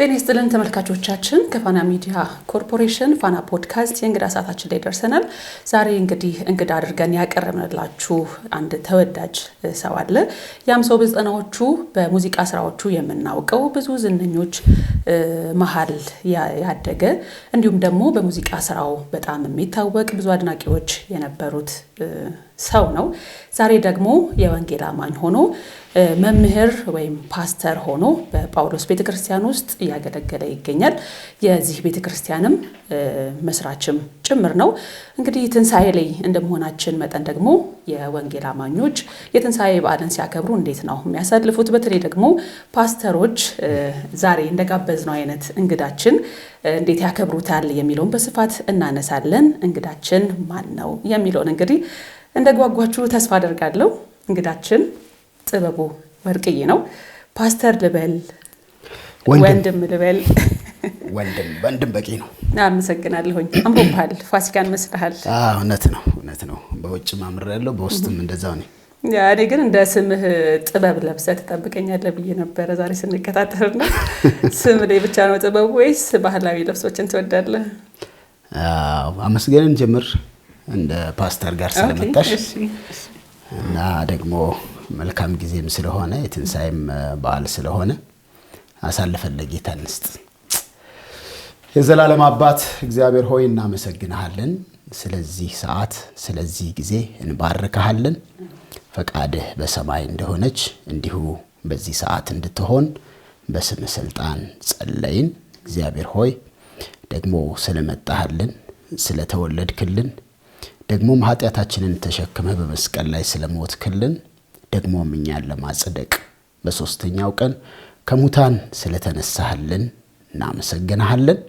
ጤና ይስጥልን ተመልካቾቻችን ከፋና ሚዲያ ኮርፖሬሽን ፋና ፖድካስት የእንግዳ ሰዓታችን ላይ ደርሰናል። ዛሬ እንግዲህ እንግዳ አድርገን ያቀረብንላችሁ አንድ ተወዳጅ ሰው አለ። ያም ሰው በዘጠናዎቹ በሙዚቃ ስራዎቹ የምናውቀው ብዙ ዝነኞች መሃል ያደገ እንዲሁም ደግሞ በሙዚቃ ስራው በጣም የሚታወቅ ብዙ አድናቂዎች የነበሩት ሰው ነው። ዛሬ ደግሞ የወንጌል አማኝ ሆኖ መምህር ወይም ፓስተር ሆኖ በጳውሎስ ቤተክርስቲያን ውስጥ እያገለገለ ይገኛል። የዚህ ቤተክርስቲያንም መስራችም ጭምር ነው። እንግዲህ ትንሣኤ ላይ እንደመሆናችን መጠን ደግሞ የወንጌል አማኞች የትንሣኤ በዓልን ሲያከብሩ እንዴት ነው የሚያሳልፉት? በተለይ ደግሞ ፓስተሮች ዛሬ እንደጋበዝነው አይነት እንግዳችን እንዴት ያከብሩታል የሚለውን በስፋት እናነሳለን። እንግዳችን ማን ነው የሚለውን እንግዲህ እንደጓጓችሁ ተስፋ አደርጋለሁ። እንግዳችን ጥበቡ ወርቅዬ ነው። ፓስተር ልበል ወንድም ልበል? ወንድም በቂ ነው። አመሰግናለሁኝ። አምሮብሃል፣ ፋሲካን መስለሃል። እውነት ነው። በውጭ ማምር ያለው በውስጥም እንደዛው ነው። እኔ ግን እንደ ስምህ ጥበብ ለብሰህ ትጠብቀኛለህ ብዬ ነበረ ዛሬ ስንከታተልና ስም ላይ ብቻ ነው ጥበቡ ወይስ ባህላዊ ልብሶችን ትወዳለህ? አመስገንን ጀምር እንደ ፓስተር ጋር ስለመጣሽ እና ደግሞ መልካም ጊዜም ስለሆነ የትንሣኤም በዓል ስለሆነ አሳልፈን ለጌታ እንስጥ። የዘላለም አባት እግዚአብሔር ሆይ እናመሰግንሃለን። ስለዚህ ሰዓት ስለዚህ ጊዜ እንባርክሃለን። ፈቃድህ በሰማይ እንደሆነች እንዲሁ በዚህ ሰዓት እንድትሆን በስም ስልጣን ጸለይን። እግዚአብሔር ሆይ ደግሞ ስለመጣህልን ስለተወለድክልን ደግሞም ኃጢአታችንን ተሸክመህ በመስቀል ላይ ስለሞትክልን ደግሞም እኛን ለማጽደቅ በሶስተኛው ቀን ከሙታን ስለተነሳህልን እናመሰግንሃለን።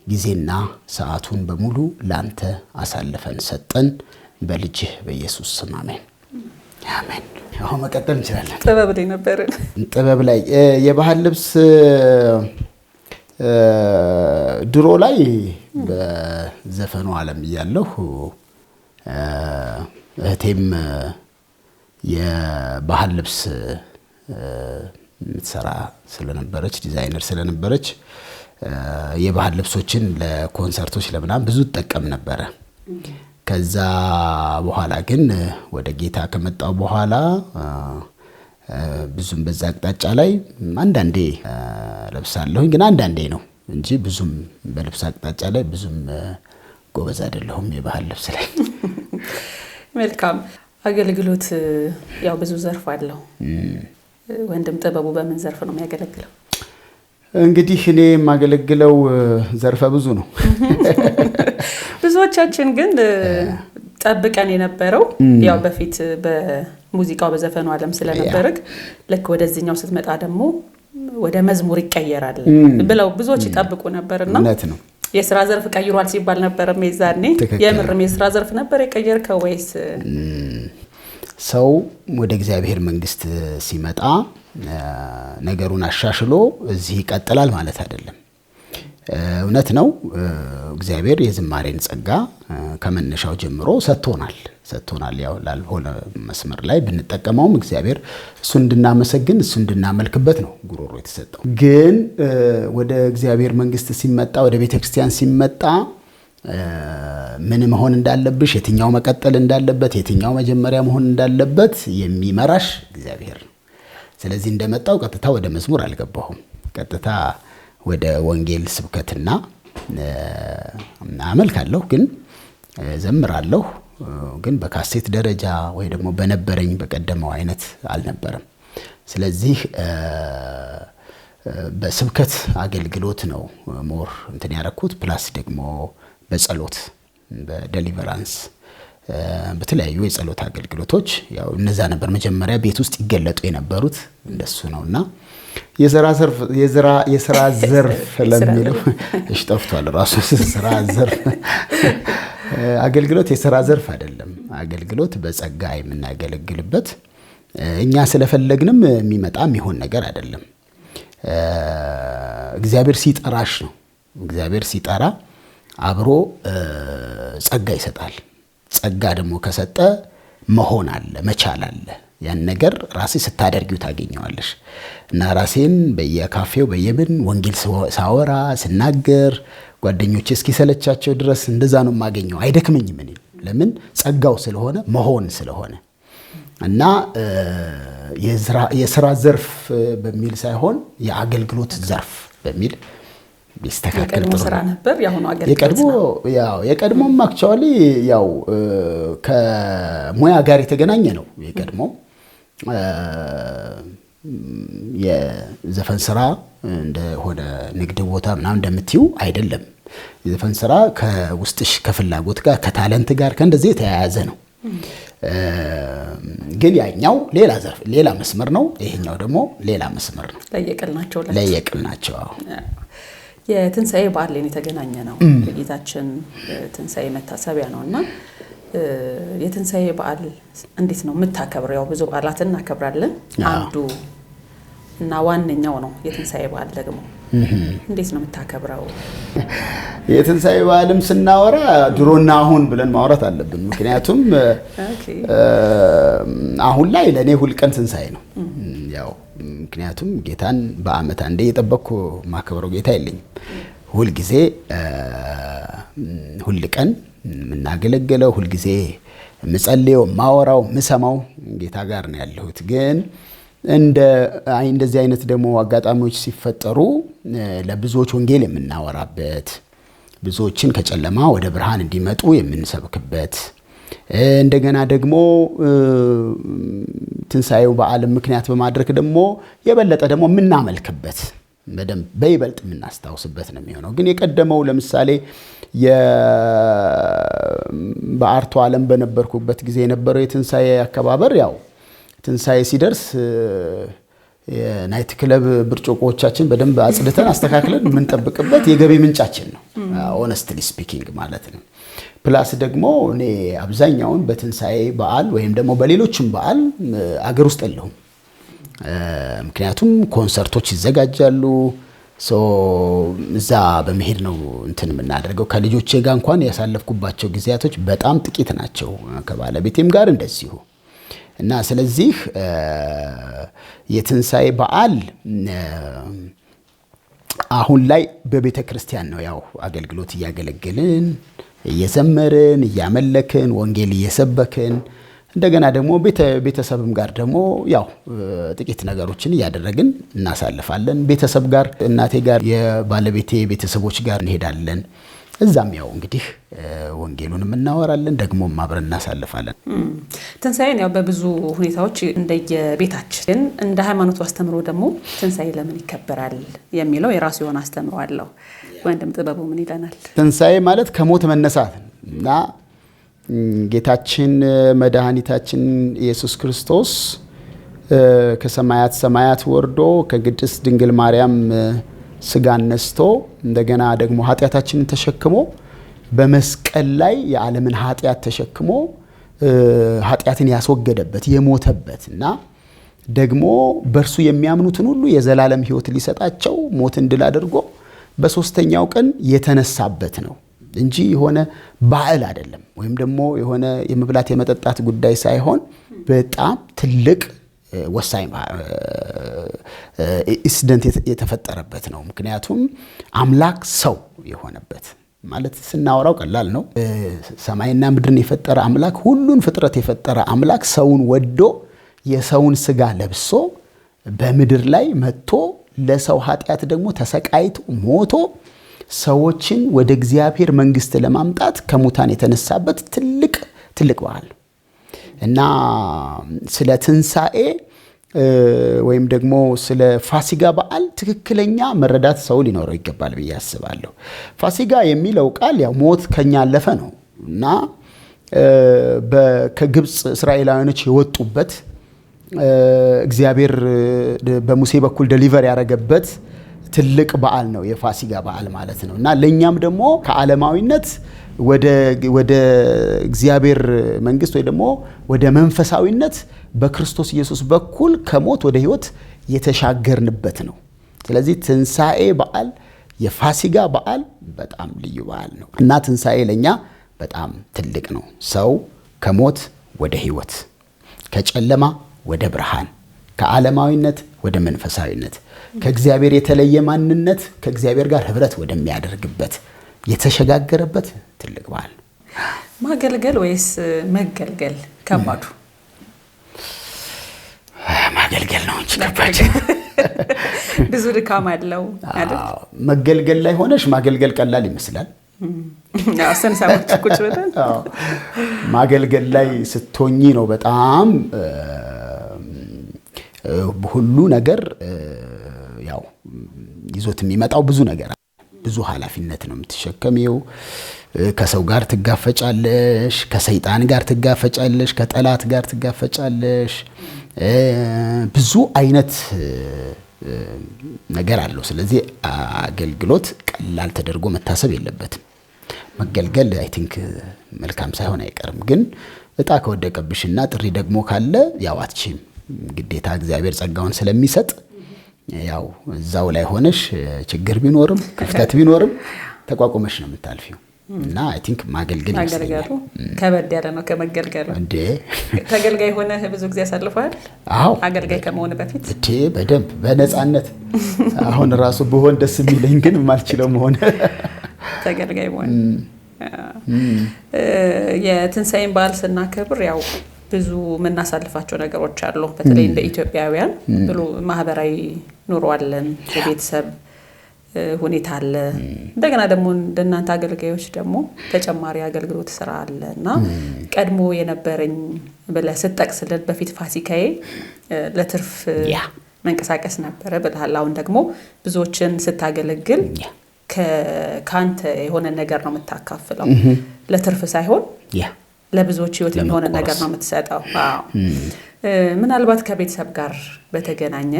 ጊዜና ሰዓቱን በሙሉ ላንተ አሳልፈን ሰጠን። በልጅህ በኢየሱስ ስም አሜን። አሜን። አሁን መቀጠል እንችላለን። ጥበብ ላይ ነበርን። ጥበብ ላይ የባህል ልብስ ድሮ ላይ በዘፈኑ ዓለም እያለሁ እህቴም የባህል ልብስ የምትሰራ ስለነበረች ዲዛይነር ስለነበረች የባህል ልብሶችን ለኮንሰርቶች ለምናምን ብዙ ተጠቀም ነበረ። ከዛ በኋላ ግን ወደ ጌታ ከመጣው በኋላ ብዙም በዛ አቅጣጫ ላይ አንዳንዴ ለብሳለሁኝ፣ ግን አንዳንዴ ነው እንጂ ብዙም በልብስ አቅጣጫ ላይ ብዙም ጎበዝ አይደለሁም የባህል ልብስ ላይ። መልካም አገልግሎት ያው ብዙ ዘርፍ አለው። ወንድም ጥበቡ በምን ዘርፍ ነው የሚያገለግለው? እንግዲህ እኔ የማገለግለው ዘርፈ ብዙ ነው። ብዙዎቻችን ግን ጠብቀን የነበረው ያው በፊት በሙዚቃው በዘፈኑ ዓለም ስለነበርክ ልክ ወደዚህኛው ስትመጣ ደግሞ ወደ መዝሙር ይቀየራል ብለው ብዙዎች ይጠብቁ ነበርና እውነት ነው። የሥራ ዘርፍ ቀይሯል ሲባል ነበር። ሜዛኔ የምርም የሥራ ዘርፍ ነበር የቀየርከው ወይስ? ሰው ወደ እግዚአብሔር መንግስት ሲመጣ ነገሩን አሻሽሎ እዚህ ይቀጥላል ማለት አይደለም። እውነት ነው። እግዚአብሔር የዝማሬን ጸጋ ከመነሻው ጀምሮ ሰጥቶናል። ያው ላልሆነ መስመር ላይ ብንጠቀመውም እግዚአብሔር እሱ እንድናመሰግን እሱ እንድናመልክበት ነው ጉሮሮ የተሰጠው። ግን ወደ እግዚአብሔር መንግስት ሲመጣ ወደ ቤተክርስቲያን ሲመጣ ምን መሆን እንዳለብሽ፣ የትኛው መቀጠል እንዳለበት፣ የትኛው መጀመሪያ መሆን እንዳለበት የሚመራሽ እግዚአብሔር ነው። ስለዚህ እንደመጣው ቀጥታ ወደ መዝሙር አልገባሁም። ቀጥታ ወደ ወንጌል ስብከትና አመልካለሁ፣ ግን ዘምራለሁ፣ ግን በካሴት ደረጃ ወይ ደግሞ በነበረኝ በቀደመው አይነት አልነበረም። ስለዚህ በስብከት አገልግሎት ነው ሞር እንትን ያረኩት። ፕላስ ደግሞ በጸሎት በዴሊቨራንስ በተለያዩ የጸሎት አገልግሎቶች ያው እነዛ ነበር መጀመሪያ ቤት ውስጥ ይገለጡ የነበሩት እንደሱ ነውና የሥራ ዘርፍ ለሚለው እሺ ጠፍቷል ራሱ ስራ ዘርፍ። አገልግሎት የሥራ ዘርፍ አይደለም። አገልግሎት በጸጋ የምናገለግልበት እኛ ስለፈለግንም የሚመጣ የሚሆን ነገር አይደለም። እግዚአብሔር ሲጠራሽ ነው። እግዚአብሔር ሲጠራ አብሮ ጸጋ ይሰጣል። ጸጋ ደግሞ ከሰጠ መሆን አለ፣ መቻል አለ። ያን ነገር ራሴ ስታደርጊው ታገኘዋለሽ። እና ራሴን በየካፌው በየምን ወንጌል ሳወራ ስናገር ጓደኞቼ እስኪሰለቻቸው ድረስ እንደዛ ነው የማገኘው። አይደክመኝም። እኔ ለምን ጸጋው ስለሆነ መሆን ስለሆነ እና የሥራ ዘርፍ በሚል ሳይሆን የአገልግሎት ዘርፍ በሚል ቢስተካከል ጥሩ ስራ ነበር። ያሁኑ አገልግሎት ነው። የቀድሞም አክቹአሊ ያው ከሙያ ጋር የተገናኘ ነው። የቀድሞ የዘፈን ስራ እንደሆነ ንግድ ቦታ ምናምን እንደምትዩ አይደለም። የዘፈን ስራ ከውስጥሽ ከፍላጎት ጋር ከታለንት ጋር ከእንደዚህ የተያያዘ ነው። ግን ያኛው ሌላ ዘርፍ ሌላ መስመር ነው። ይሄኛው ደግሞ ሌላ መስመር ነው። ለየቅል ናቸው። የትንሣኤ በዓል ላይ የተገናኘ ነው። የጌታችን ትንሣኤ መታሰቢያ ነውና የትንሣኤ በዓል እንዴት ነው የምታከብረው? ያው ብዙ በዓላትን እናከብራለን። አንዱ እና ዋነኛው ነው የትንሣኤ በዓል ደግሞ እንዴት ነው የምታከብረው? የትንሣኤ በዓልም ስናወራ ድሮና አሁን ብለን ማውራት አለብን። ምክንያቱም አሁን ላይ ለኔ ሁልቀን ትንሣኤ ነው። ያው ምክንያቱም ጌታን በዓመት አንዴ የጠበቅኩ ማከብረው ጌታ የለኝም። ሁልጊዜ ሁልቀን የምናገለግለው ሁልጊዜ የምጸልየው የማወራው የምሰማው ጌታ ጋር ነው ያለሁት። ግን እንደዚህ አይነት ደግሞ አጋጣሚዎች ሲፈጠሩ ለብዙዎች ወንጌል የምናወራበት ብዙዎችን ከጨለማ ወደ ብርሃን እንዲመጡ የምንሰብክበት እንደገና ደግሞ ትንሣኤው በዓል ምክንያት በማድረግ ደግሞ የበለጠ ደግሞ የምናመልክበት በደንብ በይበልጥ የምናስታውስበት ነው የሚሆነው። ግን የቀደመው ለምሳሌ በአርቱ ዓለም በነበርኩበት ጊዜ የነበረው የትንሣኤ አከባበር ያው ትንሣኤ ሲደርስ የናይት ክለብ ብርጭቆዎቻችን በደንብ አጽድተን አስተካክለን የምንጠብቅበት የገቢ ምንጫችን ነው። ሆነስትሊ ስፒኪንግ ማለት ነው። ፕላስ ደግሞ እኔ አብዛኛውን በትንሣኤ በዓል ወይም ደግሞ በሌሎችም በዓል አገር ውስጥ የለሁም። ምክንያቱም ኮንሰርቶች ይዘጋጃሉ። እዛ በመሄድ ነው እንትን የምናደርገው። ከልጆቼ ጋር እንኳን ያሳለፍኩባቸው ጊዜያቶች በጣም ጥቂት ናቸው። ከባለቤቴም ጋር እንደዚሁ እና ስለዚህ የትንሣኤ በዓል አሁን ላይ በቤተ ክርስቲያን ነው ያው አገልግሎት እያገለገልን እየዘመርን እያመለክን ወንጌል እየሰበክን እንደገና ደግሞ ቤተሰብም ጋር ደግሞ ያው ጥቂት ነገሮችን እያደረግን እናሳልፋለን። ቤተሰብ ጋር እናቴ ጋር የባለቤቴ ቤተሰቦች ጋር እንሄዳለን። እዛም ያው እንግዲህ ወንጌሉንም እናወራለን ደግሞም አብረን እናሳልፋለን። ትንሣኤን ያው በብዙ ሁኔታዎች እንደየቤታችን እንደ ሃይማኖቱ አስተምሮ ደግሞ ትንሣኤ ለምን ይከበራል የሚለው የራሱ የሆነ አስተምሮ አለው። ወንድም ጥበቡ ምን ይለናል? ትንሣኤ ማለት ከሞት መነሳት እና ጌታችን መድኃኒታችን ኢየሱስ ክርስቶስ ከሰማያት ሰማያት ወርዶ ከቅድስት ድንግል ማርያም ስጋን ነስቶ እንደገና ደግሞ ኃጢአታችንን ተሸክሞ በመስቀል ላይ የዓለምን ኃጢአት ተሸክሞ ኃጢአትን ያስወገደበት የሞተበት እና ደግሞ በእርሱ የሚያምኑትን ሁሉ የዘላለም ሕይወት ሊሰጣቸው ሞትን ድል አድርጎ በሶስተኛው ቀን የተነሳበት ነው እንጂ የሆነ በዓል አይደለም። ወይም ደግሞ የሆነ የመብላት የመጠጣት ጉዳይ ሳይሆን በጣም ትልቅ ወሳኝ ኢንሲደንት የተፈጠረበት ነው። ምክንያቱም አምላክ ሰው የሆነበት ማለት ስናወራው ቀላል ነው። ሰማይና ምድርን የፈጠረ አምላክ ሁሉን ፍጥረት የፈጠረ አምላክ ሰውን ወዶ የሰውን ስጋ ለብሶ በምድር ላይ መጥቶ ለሰው ኃጢአት ደግሞ ተሰቃይቶ ሞቶ ሰዎችን ወደ እግዚአብሔር መንግስት ለማምጣት ከሙታን የተነሳበት ትልቅ በዓል እና ስለ ትንሣኤ ወይም ደግሞ ስለ ፋሲጋ በዓል ትክክለኛ መረዳት ሰው ሊኖረው ይገባል ብዬ አስባለሁ። ፋሲጋ የሚለው ቃል ያው ሞት ከኛ አለፈ ነው እና ከግብፅ እስራኤላውያኖች የወጡበት እግዚአብሔር በሙሴ በኩል ዴሊቨር ያደረገበት ትልቅ በዓል ነው የፋሲጋ በዓል ማለት ነው እና ለኛም ደግሞ ከዓለማዊነት ወደ እግዚአብሔር መንግስት ወይ ደግሞ ወደ መንፈሳዊነት በክርስቶስ ኢየሱስ በኩል ከሞት ወደ ሕይወት የተሻገርንበት ነው። ስለዚህ ትንሣኤ በዓል የፋሲጋ በዓል በጣም ልዩ በዓል ነው እና ትንሣኤ ለኛ በጣም ትልቅ ነው። ሰው ከሞት ወደ ሕይወት ከጨለማ ወደ ብርሃን፣ ከዓለማዊነት ወደ መንፈሳዊነት፣ ከእግዚአብሔር የተለየ ማንነት ከእግዚአብሔር ጋር ህብረት ወደሚያደርግበት የተሸጋገረበት ትልቅ በዓል። ማገልገል ወይስ መገልገል ከባዱ? ማገልገል ነው እንጂ ከባድ። ብዙ ድካም አለው አይደል? መገልገል ላይ ሆነሽ ማገልገል ቀላል ይመስላል። ሰንሰቦች ቁጭ ብለን ማገልገል ላይ ስትሆኚ ነው በጣም ሁሉ ነገር ያው ይዞት የሚመጣው ብዙ ነገር፣ ብዙ ኃላፊነት ነው የምትሸከሚው። ከሰው ጋር ትጋፈጫለሽ፣ ከሰይጣን ጋር ትጋፈጫለሽ፣ ከጠላት ጋር ትጋፈጫለሽ። ብዙ አይነት ነገር አለው። ስለዚህ አገልግሎት ቀላል ተደርጎ መታሰብ የለበትም። መገልገል አይ ቲንክ መልካም ሳይሆን አይቀርም። ግን እጣ ከወደቀብሽና ጥሪ ደግሞ ካለ ያው አትችይም። ግዴታ እግዚአብሔር ጸጋውን ስለሚሰጥ ያው እዛው ላይ ሆነሽ ችግር ቢኖርም ክፍተት ቢኖርም ተቋቁመሽ ነው የምታልፊው። እና አይ ቲንክ ማገልገል ይችላል። ከበድ ያለ ነው ከመገልገሉ። እንዴ ተገልጋይ ሆነ ብዙ ጊዜ ያሳልፋል? አዎ አገልጋይ ከመሆን በፊት እንዴ በደንብ በነፃነት አሁን ራሱ በሆን ደስ የሚለኝ ግን ማልችለው መሆን ተገልጋይ መሆን። የትንሳኤን በዓል ስናከብር ያው ብዙ የምናሳልፋቸው ነገሮች አሉ። በተለይ እንደ ኢትዮጵያውያን ብሎ ማህበራዊ ኑሮ አለን፣ የቤተሰብ ሁኔታ አለ። እንደገና ደግሞ እንደናንተ አገልጋዮች ደግሞ ተጨማሪ አገልግሎት ስራ አለና ቀድሞ የነበረኝ ብለህ ስትጠቅስልን በፊት ፋሲካዬ ለትርፍ መንቀሳቀስ ነበረ ብለሃል። አሁን ደግሞ ብዙዎችን ስታገለግል ከአንተ የሆነ ነገር ነው የምታካፍለው፣ ለትርፍ ሳይሆን ለብዙዎች ህይወት የሚሆነ ነገር ነው የምትሰጠው። ምናልባት ከቤተሰብ ጋር በተገናኘ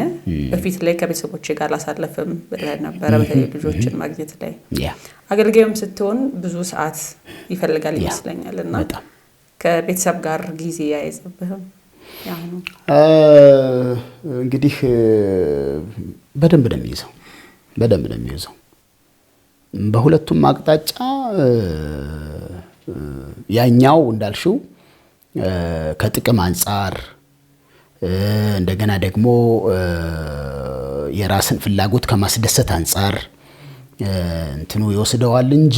በፊት ላይ ከቤተሰቦቼ ጋር ላሳለፍም ብለህ ነበረ። በተለይ ልጆችን ማግኘት ላይ አገልጋይም ስትሆን ብዙ ሰዓት ይፈልጋል ይመስለኛል እና ከቤተሰብ ጋር ጊዜ ያይዝብህም? ያሁኑ እንግዲህ በደንብ ነው የሚይዘው በሁለቱም አቅጣጫ። ያኛው እንዳልሽው ከጥቅም አንፃር እንደገና ደግሞ የራስን ፍላጎት ከማስደሰት አንፃር እንትኑ ይወስደዋል እንጂ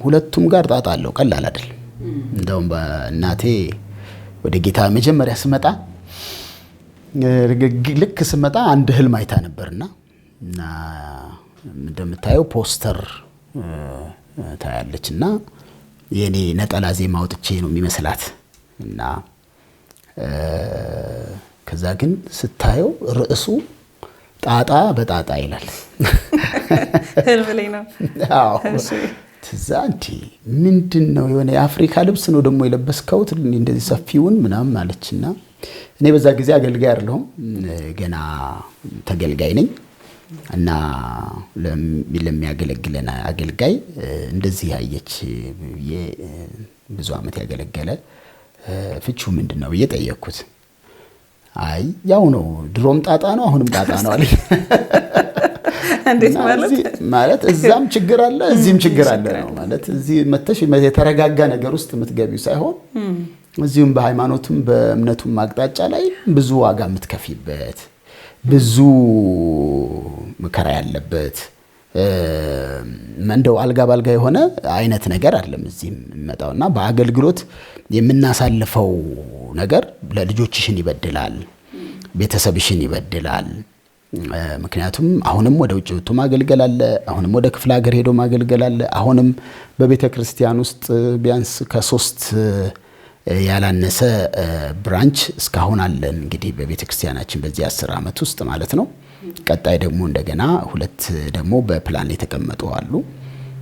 ሁለቱም ጋር ጣጣ አለው። ቀላል አይደል። እንደውም በእናቴ ወደ ጌታ መጀመሪያ ስመጣ ልክ ስመጣ አንድ ህልም አይታ ነበርና እና እንደምታየው ፖስተር ታያለችና የኔ ነጠላ ዜማ አውጥቼ ነው የሚመስላት እና ከዛ ግን ስታየው ርዕሱ ጣጣ በጣጣ ይላል። ህልም ላይ ነው። አዎ ትዛንቲ ምንድነው የሆነ የአፍሪካ ልብስ ነው ደግሞ የለበስከው እንደዚህ ሰፊውን ምናምን አለችና እኔ በዛ ጊዜ አገልጋይ አይደለሁም፣ ገና ተገልጋይ ነኝ እና ለሚያገለግለን አገልጋይ እንደዚህ ያየች ብዙ አመት ያገለገለ ፍቹ ምንድነው እየጠየቅኩት፣ አይ ያው ነው ድሮም ጣጣ ነው አሁንም ጣጣ ነው አለኝ። እንዴት ማለት እዛም ችግር አለ እዚህም ችግር አለ ነው ማለት። እዚህ መተሽ የተረጋጋ ነገር ውስጥ የምትገቢው ሳይሆን እዚሁም በሃይማኖቱም በእምነቱም አቅጣጫ ላይ ብዙ ዋጋ የምትከፊበት ብዙ መከራ ያለበት እንደው አልጋ ባልጋ የሆነ አይነት ነገር አይደለም እዚህም የሚመጣውና በአገልግሎት የምናሳልፈው ነገር ለልጆችሽን ይበድላል፣ ቤተሰብሽን ይበድላል። ምክንያቱም አሁንም ወደ ውጭ ወጥቶ ማገልገል አለ፣ አሁንም ወደ ክፍለ ሀገር ሄዶ ማገልገል አለ፣ አሁንም በቤተ ክርስቲያን ውስጥ ቢያንስ ከ3 ያላነሰ ብራንች እስካሁን አለን እንግዲህ በቤተ ክርስቲያናችን በዚህ 10 አመት ውስጥ ማለት ነው። ቀጣይ ደግሞ እንደገና 2 ደግሞ በፕላን ላይ ተቀመጡ አሉ።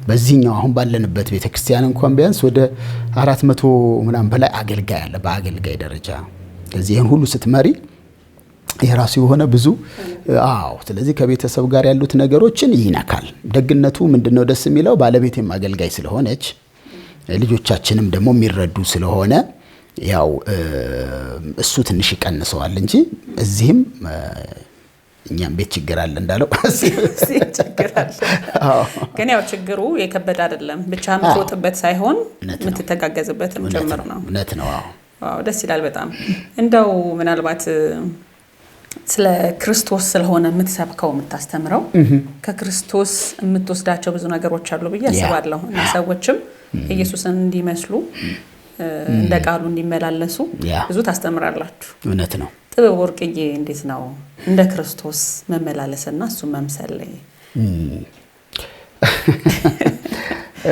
በዚህኛው አሁን ባለንበት ቤተ ክርስቲያን እንኳን ቢያንስ ወደ 400 ምናምን በላይ አገልጋይ አለ በአገልጋይ ደረጃ። ስለዚህ ይሄን ሁሉ ስትመሪ የራሱ የሆነ ብዙ ስለዚህ ከቤተሰብ ጋር ያሉት ነገሮችን ይነካል። ደግነቱ ምንድነው ደስ የሚለው ባለቤቴም አገልጋይ ስለሆነች ልጆቻችንም ደግሞ የሚረዱ ስለሆነ ያው እሱ ትንሽ ይቀንሰዋል እንጂ እዚህም እኛም ቤት ችግር አለ እንዳለው ችግር አለ። ግን ያው ችግሩ የከበደ አይደለም፣ ብቻ የምትሮጥበት ሳይሆን የምትተጋገዝበትም ጭምር ነው። እውነት ነው። ዋው ደስ ይላል በጣም እንደው ምናልባት ስለ ክርስቶስ ስለሆነ የምትሰብከው የምታስተምረው ከክርስቶስ የምትወስዳቸው ብዙ ነገሮች አሉ ብዬ አስባለሁ እና ሰዎችም ኢየሱስን እንዲመስሉ እንደ ቃሉ እንዲመላለሱ ብዙ ታስተምራላችሁ እውነት ነው ጥበብ ወርቅዬ እንዴት ነው እንደ ክርስቶስ መመላለስና እሱ መምሰል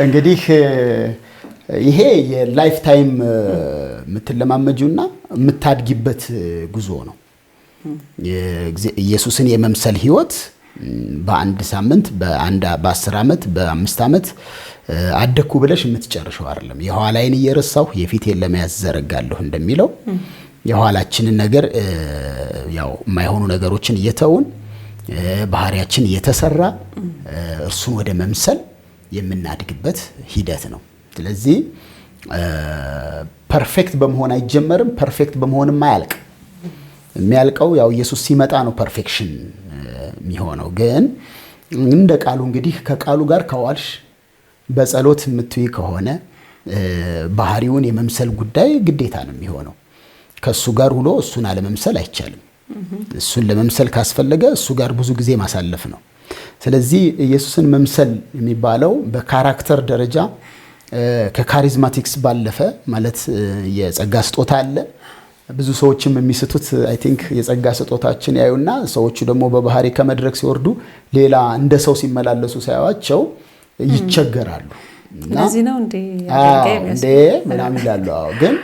እንግዲህ ይሄ የላይፍ ታይም የምትለማመጁና የምታድጊበት ጉዞ ነው ኢየሱስን የመምሰል ህይወት በአንድ ሳምንት በ10 ዓመት በ5 ዓመት አደኩ ብለሽ የምትጨርሽው አይደለም የኋላዬን እየረሳሁ የፊቴን ለመያዝ ዘረጋለሁ እንደሚለው የኋላችንን ነገር ያው የማይሆኑ ነገሮችን እየተውን ባህሪያችን እየተሰራ እርሱን ወደ መምሰል የምናድግበት ሂደት ነው ስለዚህ ፐርፌክት በመሆን አይጀመርም ፐርፌክት በመሆንም አያልቅ የሚያልቀው ያው ኢየሱስ ሲመጣ ነው ፐርፌክሽን የሚሆነው ግን እንደ ቃሉ እንግዲህ ከቃሉ ጋር ከዋልሽ በጸሎት የምትይ ከሆነ ባህሪውን የመምሰል ጉዳይ ግዴታ ነው የሚሆነው ከሱ ጋር ሁሉ እሱን አለመምሰል አይቻልም እሱን ለመምሰል ካስፈለገ እሱ ጋር ብዙ ጊዜ ማሳለፍ ነው ስለዚህ ኢየሱስን መምሰል የሚባለው በካራክተር ደረጃ ከካሪዝማቲክስ ባለፈ ማለት የጸጋ ስጦታ አለ ብዙ ሰዎችም የሚስቱት አይ ቲንክ የጸጋ ስጦታችን ያዩና ሰዎቹ ደግሞ በባህሪ ከመድረክ ሲወርዱ ሌላ እንደ ሰው ሲመላለሱ ሳያዋቸው ይቸገራሉ ስለዚህ ነው እንዴ ምናምን ይላሉ ግን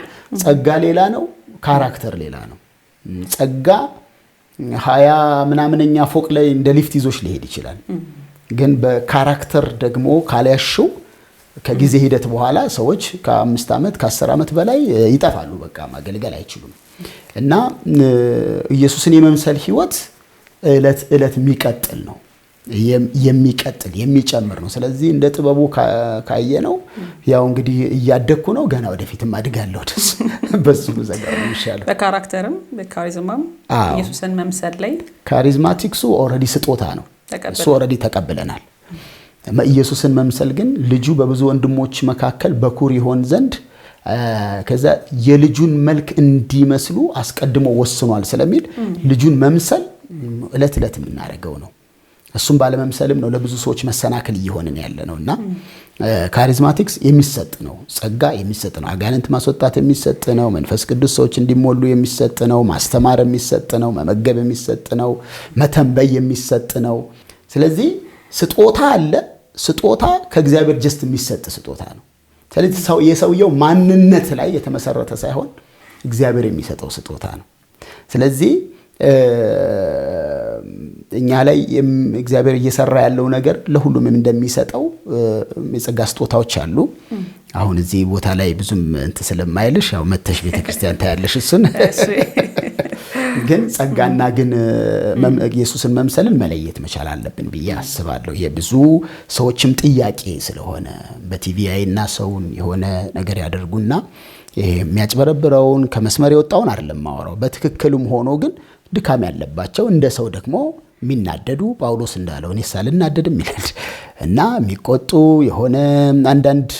ጸጋ ሌላ ነው ካራክተር ሌላ ነው ጸጋ 20 ምናምንኛ ፎቅ ላይ እንደ ሊፍት ይዞሽ ሊሄድ ይችላል ግን በካራክተር ደግሞ ካልያሽው ከጊዜ ሂደት በኋላ ሰዎች ከ5 ዓመት ከ10 ዓመት በላይ ይጠፋሉ በቃ ማገልገል አይችሉም እና ኢየሱስን የመምሰል ህይወት እለት የሚቀጥል ነው የሚቀጥል የሚጨምር ነው ስለዚህ እንደ ጥበቡ ካየነው ያው እንግዲህ እያደኩ ነው ገና ወደፊትም አድጋለሁ ደስ በሱ ዘጋው ይሻላል በካራክተርም በካሪዝማም ኢየሱስን መምሰል ላይ ካሪዝማቲክሱ ኦሬዲ ስጦታ ነው እሱ ኦሬዲ ተቀበለናል ኢየሱስን መምሰል ግን ልጁ በብዙ ወንድሞች መካከል በኩር ይሆን ዘንድ ከዛ የልጁን መልክ እንዲመስሉ አስቀድሞ ወስኗል ስለሚል ልጁን መምሰል እለት የምናደርገው ነው እሱም ባለመምሰልም ነው ለብዙ ሰዎች መሰናከል እየሆነን ያለ ነውና ካሪዝማቲክስ የሚሰጥ ነው ጸጋ የሚሰጥ ነው አጋንንት ማስወጣት የሚሰጥ ነው መንፈስ ቅዱስ ሰዎች እንዲሞሉ የሚሰጥ ነው ማስተማር የሚሰጥ ነው መመገብ የሚሰጥ ነው መተንበይ የሚሰጥ ነው ስለዚህ ስጦታ አለ ስጦታ ከእግዚአብሔር ጀስት የሚሰጥ ስጦታ ነው ስለዚህ የሰውየው ማንነት ላይ የተመሰረተ ሳይሆን እግዚአብሔር የሚሰጠው ስጦታ ነው ስለዚህ እኛ ላይ እግዚአብሔር እየሰራ ያለው ነገር ለሁሉም እንደሚሰጠው የጸጋ ስጦታዎች አሉ አሁን እዚህ ቦታ ላይ ብዙም እንት ስለማይልሽ ያው መተሽ ቤተክርስቲያን ታያለሽ እሱን ግን ጸጋና ግን ኢየሱስን መምሰልን መለየት መቻል አለብን ብዬ አስባለሁ የብዙ ሰዎችም ጥያቄ ስለሆነ በቲቪ አይና ሰውን የሆነ ነገር ያደርጉና የሚያጭበረብረውን ከመስመር የወጣውን አይደለም ማወራው በትክክልም ሆኖ ግን ድካም ያለባቸው እንደ ሰው ደግሞ ሚናደዱ ጳውሎስ እንዳለው እኔ ሳልናደድም ይላል እና የሚቆጡ የሆነ አንዳንድ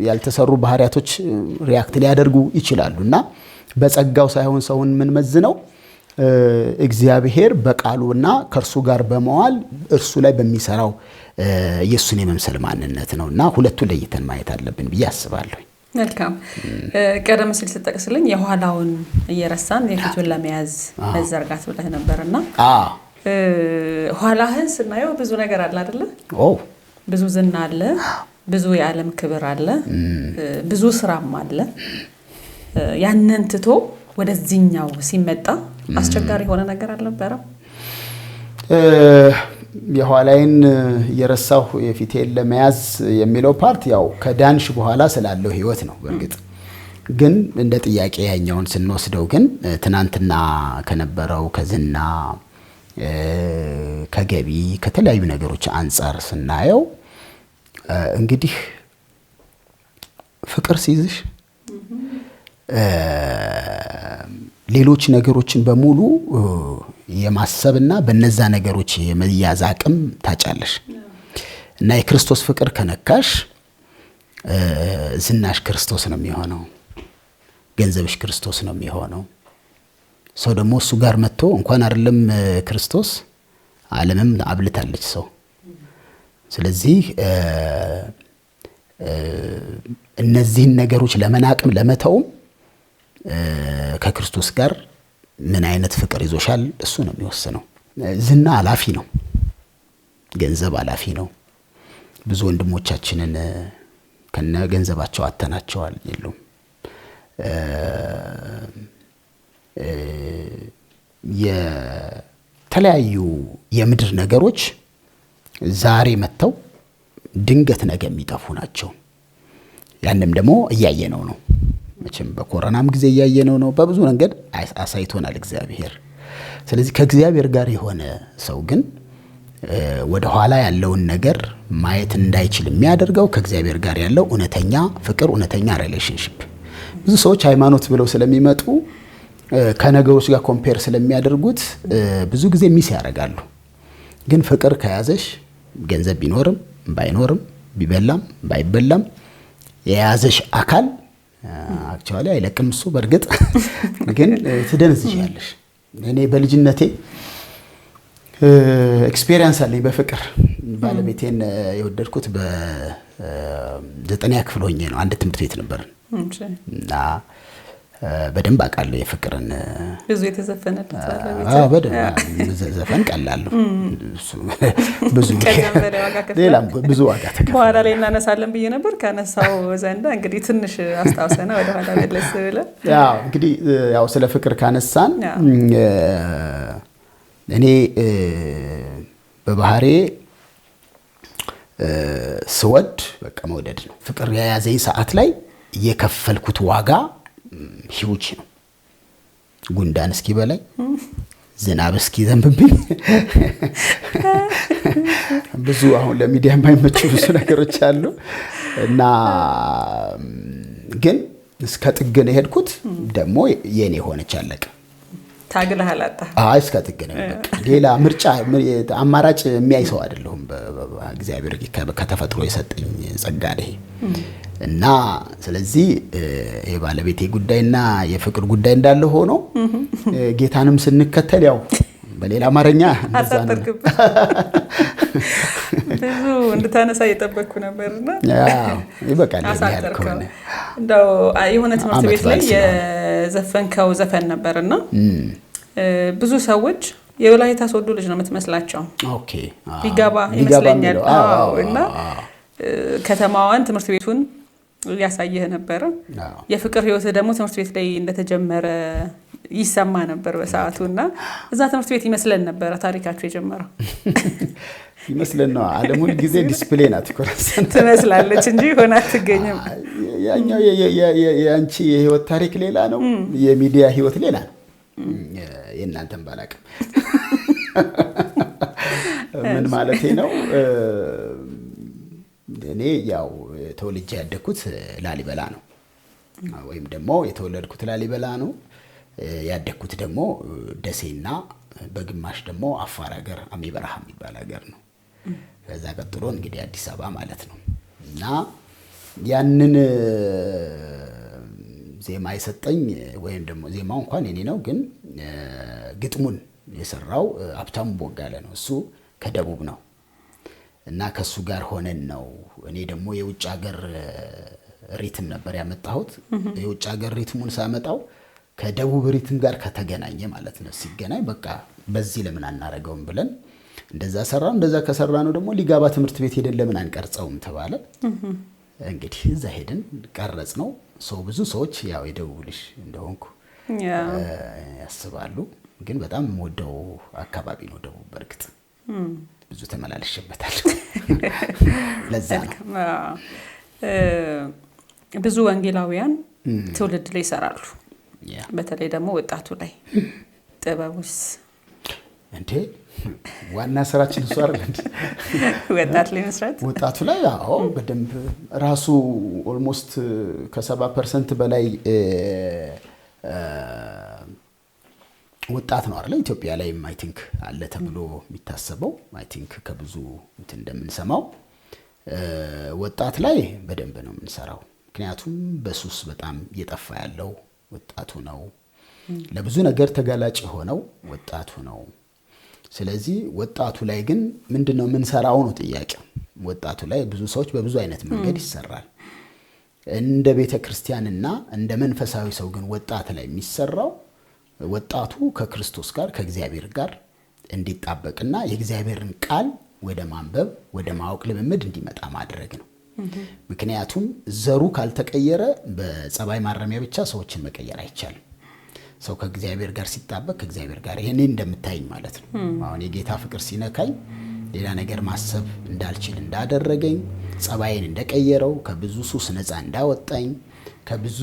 ያልተሰሩ ባህሪያቶች ሪአክት ሊያደርጉ ይችላሉና በጸጋው ሳይሆን ሰውን ምን መዝነው እግዚአብሔር በቃሉና ከርሱ ጋር በመዋል እርሱ ላይ በሚሰራው ኢየሱስን የመምሰል ማንነት ነውና ሁለቱን ለይተን ማየት አለብን ብዬ አስባለሁ መልካም ቀደም ሲል ተጠቅስልኝ የኋላውን እየረሳን የፊቱን ለመያዝ መዘርጋት ብለህ ነበርና ኋላህን ስናየው ብዙ ነገር አለ አይደለ ብዙ ዝና አለ ብዙ የዓለም ክብር አለ ብዙ ስራም አለ ያንን ትቶ ወደዚህኛው ሲመጣ አስቸጋሪ የሆነ ነገር አልነበረም የኋላዬን የረሳሁ የፊቴን ለመያዝ የሚለው ፓርት ያው ከዳንሽ በኋላ ስላለው ህይወት ነው በርግጥ ግን እንደ ጥያቄ ያኛውን ስንወስደው ግን ትናንትና ከነበረው ከዝና ከገቢ ከተለያዩ ነገሮች አንፃር ስናየው እንግዲህ ፍቅር ሲይዝሽ ሌሎች ነገሮችን በሙሉ የማሰብና በነዛ ነገሮች የመያዝ አቅም ታጫለሽ እና የክርስቶስ ፍቅር ከነካሽ ዝናሽ ክርስቶስ ነው የሚሆነው ገንዘብሽ ክርስቶስ ነው የሚሆነው። ሰው ደግሞ እሱ ጋር መጥቶ እንኳን አይደለም ክርስቶስ ዓለምም አብልታለች ሰው። ስለዚህ እነዚህን ነገሮች ለመናቅም ለመተውም ከክርስቶስ ጋር ምን አይነት ፍቅር ይዞሻል እሱ ነው የሚወስነው። ዝና አላፊ ነው፣ ገንዘብ አላፊ ነው። ብዙ ወንድሞቻችንን ከነ ገንዘባቸው አተናቸዋል የሉም። የተለያዩ የምድር ነገሮች ዛሬ መተው ድንገት ነገ የሚጠፉ ናቸው። ያንንም ደግሞ እያየነው ነው። መቼም በኮሮናም ጊዜ እያየነው ነው። በብዙ መንገድ አሳይቶናል እግዚአብሔር። ስለዚህ ከእግዚአብሔር ጋር የሆነ ሰው ግን ወደ ኋላ ያለውን ነገር ማየት እንዳይችል የሚያደርገው ከእግዚአብሔር ጋር ያለው እውነተኛ ፍቅር፣ እውነተኛ ሪሌሽንሺፕ። ብዙ ሰዎች ሃይማኖት ብለው ስለሚመጡ ከነገሮች ጋር ኮምፔር ስለሚያደርጉት ብዙ ጊዜ ሚስ ያደርጋሉ። ግን ፍቅር ከያዘሽ ገንዘብ ቢኖርም ባይኖርም ቢበላም ባይበላም የያዘሽ አካል አክቹአሊ አይለቅም እሱ። በርግጥ ግን ትደንዝሻለሽ። እኔ በልጅነቴ ኤክስፒሪየንስ አለኝ በፍቅር። ባለቤቴን የወደድኩት በ9ኛ ክፍል ሆኜ ነው። አንድ ትምህርት ቤት ነበር እና በደንብ አውቃለሁ የፍቅርን። ብዙ የተዘፈነለት ባለቤት በደንብ ዘፈን ቀላል ብዙ ሌላም ብዙ ዋጋ ተከፈለ። በኋላ ላይ እናነሳለን ብዬ ነበር ከነሳው ዘንዳ እንግዲህ ትንሽ አስታውሰና ወደ ኋላ መለስ ብለን ያው እንግዲህ ያው ስለ ፍቅር ካነሳን እኔ በባህሬ ስወድ በቃ መውደድ ነው። ፍቅር የያዘኝ ሰዓት ላይ የከፈልኩት ዋጋ ሂውጅ ነው። ጉንዳን እስኪ በላይ ዝናብ እስኪ ዘንብብኝ ብዙ አሁን ለሚዲያ የማይመቹ ብዙ ነገሮች አሉ እና ግን እስከ ጥግ ነው የሄድኩት። ደግሞ የኔ ሆነች አለቀ። ታግለሃል አጣ። እስከ ጥግ ነው በቃ። ሌላ ምርጫ አማራጭ የሚያይ ሰው አይደለሁም። በእግዚአብሔር ከተፈጥሮ የሰጠኝ ጸጋ ነው እና ስለዚህ የባለቤቴ ጉዳይና የፍቅር ጉዳይ እንዳለ ሆኖ ጌታንም ስንከተል ያው በሌላ አማርኛ አጣጣርክብ ብዙ እንድታነሳ እየጠበቅኩ ነበርና ይበቃል ያልከው እንደው የሆነ ትምህርት ቤት ላይ የዘፈንከው ዘፈን ነበርና ብዙ ሰዎች የወላይታ ሶዶ ልጅ ነው የምትመስላቸው። ኦኬ ሊጋባ ይመስለኛል። እና ከተማዋን ትምህርት ቤቱን ያሳየህ ነበር። የፍቅር ህይወት ደግሞ ትምህርት ቤት ላይ እንደተጀመረ ይሰማ ነበር በሰዓቱና እዛ ትምህርት ቤት ይመስለን ነበር ታሪካችሁ የጀመረው። ይመስለን ነው። ዓለሙን ጊዜ ዲስፕሌይ ናት ኮራሰን ትመስላለች እንጂ ሆና አትገኝም። ያኛው የአንቺ የህይወት ታሪክ ሌላ ነው፣ የሚዲያ ህይወት ሌላ ነው። የእናንተን ባላቅም ምን ማለቴ ነው? እኔ ያው ተወልጄ ያደኩት ላሊበላ ነው፣ ወይም ደግሞ የተወለድኩት ላሊበላ ነው። ያደኩት ደግሞ ደሴና በግማሽ ደግሞ አፋር ሀገር አሚበረሃ የሚባል ሀገር ነው። ከዛ ቀጥሎ እንግዲህ አዲስ አበባ ማለት ነው። እና ያንን ዜማ የሰጠኝ ወይም ደግሞ ዜማው እንኳን የኔ ነው፣ ግን ግጥሙን የሰራው ሀብታሙ ቦጋለ ነው። እሱ ከደቡብ ነው እና ከሱ ጋር ሆነን ነው። እኔ ደግሞ የውጭ ሀገር ሪትም ነበር ያመጣሁት። የውጭ ሀገር ሪትሙን ሳመጣው ከደቡብ ሪትም ጋር ከተገናኘ ማለት ነው። ሲገናኝ በቃ በዚህ ለምን አናረገውም ብለን እንደዛ ሰራው። እንደዛ ከሰራ ነው ደግሞ ሊጋባ ትምህርት ቤት ሄደን ለምን አንቀርጸውም ተባለ። እንግዲህ እዛ ሄደን ቀረጽ ነው። ብዙ ሰዎች ያው የደቡብ ልጅ እንደሆንኩ ያስባሉ። ግን በጣም ወደው አካባቢ ነው ደቡብ። በርግጥ ብዙ ተመላለሽበታል። ለዛ ነው ብዙ ወንጌላውያን ትውልድ ላይ ይሰራሉ። በተለይ ደግሞ ወጣቱ ላይ ጥበቡስ እንዴ ዋና ስራችን እሱ አይደል? ወጣት ላይ መስራት ወጣቱ ላይ አዎ በደንብ ራሱ ኦልሞስት ከ70% በላይ ወጣት ነው አይደል? ኢትዮጵያ ላይ አይ ቲንክ አለ ተብሎ የሚታሰበው አይ ቲንክ ከብዙ እንትን እንደምንሰማው ወጣት ላይ በደንብ ነው የምንሰራው። ምክንያቱም በሱስ በጣም እየጠፋ ያለው ወጣቱ ነው። ለብዙ ነገር ተጋላጭ የሆነው ወጣቱ ነው። ስለዚህ ወጣቱ ላይ ግን ምንድነው የምንሰራው ነው ጥያቄው። ወጣቱ ላይ ብዙ ሰዎች በብዙ አይነት መንገድ ይሰራል። እንደ ቤተ ክርስቲያንና እንደ መንፈሳዊ ሰው ግን ወጣት ላይ የሚሰራው ወጣቱ ከክርስቶስ ጋር ከእግዚአብሔር ጋር እንዲጣበቅና የእግዚአብሔርን ቃል ወደ ማንበብ ወደ ማወቅ ልምምድ እንዲመጣ ማድረግ ነው። ምክንያቱም ዘሩ ካልተቀየረ በጸባይ ማረሚያ ብቻ ሰዎችን መቀየር አይቻልም። ሰው ከእግዚአብሔር ጋር ሲጣበቅ ከእግዚአብሔር ጋር ይሄን እንደምታይኝ ማለት ነው። አሁን የጌታ ፍቅር ሲነካኝ ሌላ ነገር ማሰብ እንዳልችል እንዳደረገኝ፣ ጸባይን እንደቀየረው፣ ከብዙ ሱስ ነፃ እንዳወጣኝ፣ ከብዙ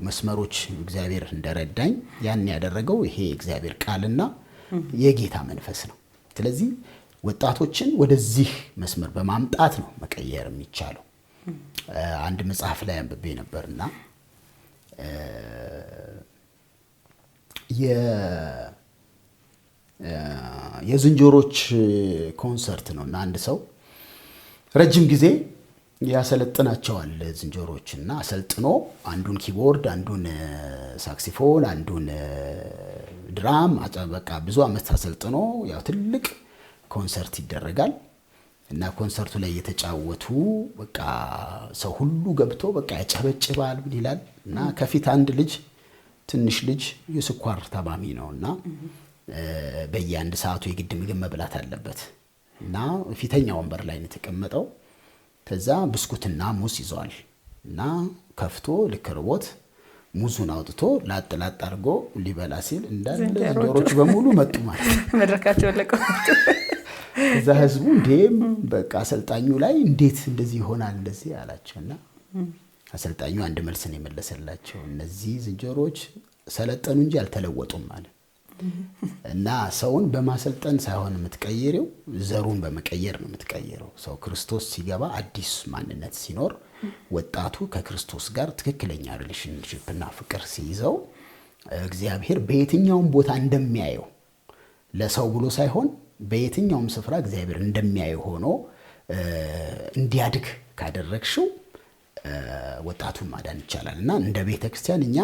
መስመሮች እግዚአብሔር እንደረዳኝ ያን ያደረገው ይሄ እግዚአብሔር ቃልና የጌታ መንፈስ ነው። ስለዚህ ወጣቶችን ወደዚህ መስመር በማምጣት ነው መቀየር የሚቻለው። አንድ መጽሐፍ ላይ አንብቤ ነበርና የዝንጀሮች ኮንሰርት ነውና አንድ ሰው ረጅም ጊዜ ያሰለጥናቸዋል ዝንጀሮችና አሰልጥኖ አንዱን ኪቦርድ፣ አንዱን ሳክሲፎን፣ አንዱን ድራም በቃ ብዙ አመት አሰልጥኖ ያው ትልቅ ኮንሰርት ይደረጋል እና ኮንሰርቱ ላይ የተጫወቱ በቃ ሰው ሁሉ ገብቶ በቃ ያጨበጭባል ይላል እና ከፊት አንድ ልጅ ትንሽ ልጅ የስኳር ታማሚ ነውና በየአንድ ሰዓቱ የግድ ምግብ መብላት አለበት እና ፊተኛ ወንበር ላይ ነው የተቀመጠው። ከዛ ብስኩትና ሙዝ ይዟል እና ከፍቶ ልክርቦት ሙዙን አውጥቶ ላጥ አድርጎ ሊበላ ሲል እንዳለ ዝንጀሮች በሙሉ መጡ ማለት ነው። መድረካቸው ለቀው እዛ ህዝቡ እንዴም በቃ አሰልጣኙ ላይ እንዴት እንደዚህ ይሆናል እንደዚህ አላቸውና አሰልጣኙ አንድ መልስ ነው የመለሰላቸው። እነዚህ ዝንጀሮች ሰለጠኑ እንጂ አልተለወጡም ማለት እና ሰውን በማሰልጠን ሳይሆን የምትቀይረው ዘሩን በመቀየር ነው የምትቀይረው። ሰው ክርስቶስ ሲገባ አዲስ ማንነት ሲኖር ወጣቱ ከክርስቶስ ጋር ትክክለኛ ሪሌሽንሺፕ እና ፍቅር ሲይዘው እግዚአብሔር በየትኛውም ቦታ እንደሚያየው ለሰው ብሎ ሳይሆን በየትኛውም ስፍራ እግዚአብሔር እንደሚያየው ሆኖ እንዲያድግ ካደረግሽው ወጣቱን ማዳን ይቻላል። እና እንደ ቤተ ክርስቲያን እኛ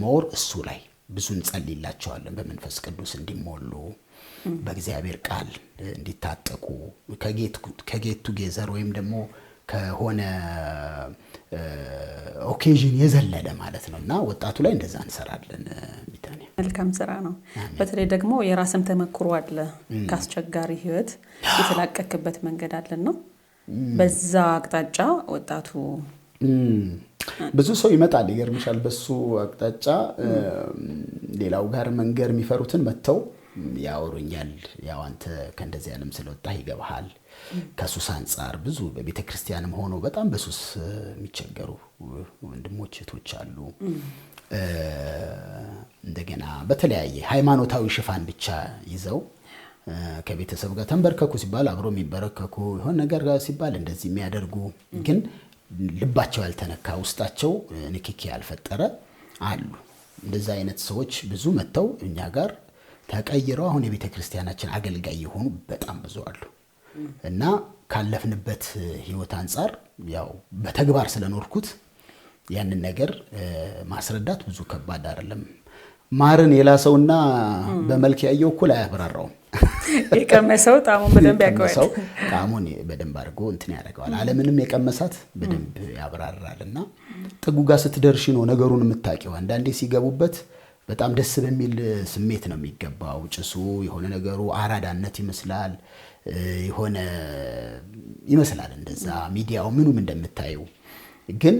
ሞር እሱ ላይ ብዙ እንጸልይላቸዋለን። በመንፈስ ቅዱስ እንዲሞሉ፣ በእግዚአብሔር ቃል እንዲታጠቁ፣ ከጌት ቱጌዘር ወይም ደግሞ ከሆነ ኦኬዥን የዘለለ ማለት ነው። እና ወጣቱ ላይ እንደዛ እንሰራለን። ቢታኒያ መልካም ስራ ነው። በተለይ ደግሞ የራስም ተመክሮ አለ። ካስቸጋሪ ህይወት የተላቀቅበት መንገድ አለና በዛ አቅጣጫ ወጣቱ ብዙ ሰው ይመጣል። ይገርምሻል። በሱ አቅጣጫ ሌላው ጋር መንገር የሚፈሩትን መተው ያወሩኛል። ያው አንተ ከእንደዚህ ዓለም ስለወጣህ ይገባሃል። ከሱስ አንፃር ብዙ በቤተ ክርስቲያንም ሆኖ በጣም በሱስ የሚቸገሩ ወንድሞች እህቶች አሉ። እንደገና በተለያየ ሃይማኖታዊ ሽፋን ብቻ ይዘው ከቤተሰብ ጋር ተንበርከኩ ሲባል አብሮ የሚበረከኩ ይሆን ነገር ጋር ሲባል እንደዚህ የሚያደርጉ ግን ልባቸው ያልተነካ ውስጣቸው ንክኪ ያልፈጠረ አሉ። እንደዛ አይነት ሰዎች ብዙ መተው እኛ ጋር ተቀይረው አሁን የቤተ ክርስቲያናችን አገልጋይ የሆኑ በጣም ብዙ አሉ። እና ካለፍንበት ህይወት አንፃር ያው በተግባር ስለኖርኩት ያንን ነገር ማስረዳት ብዙ ከባድ አይደለም። ማርን የላሰውና በመልክ ያየው እኩል አያብራራውም። የቀመሰው ጣሙን በደንብ ያውቀዋል። ጣሙን በደንብ አድርጎ እንትን ያደርገዋል። ዓለምንም የቀመሳት በደንብ ያብራራልና ጥጉ ጋር ስትደርሺ ነው ነገሩን የምታውቂው። አንዳንዴ ሲገቡበት በጣም ደስ በሚል ስሜት ነው የሚገባው። ጭሱ የሆነ ነገሩ አራዳነት ይመስላል፣ የሆነ ይመስላል እንደዛ ሚዲያው ምኑም እንደምታዩ። ግን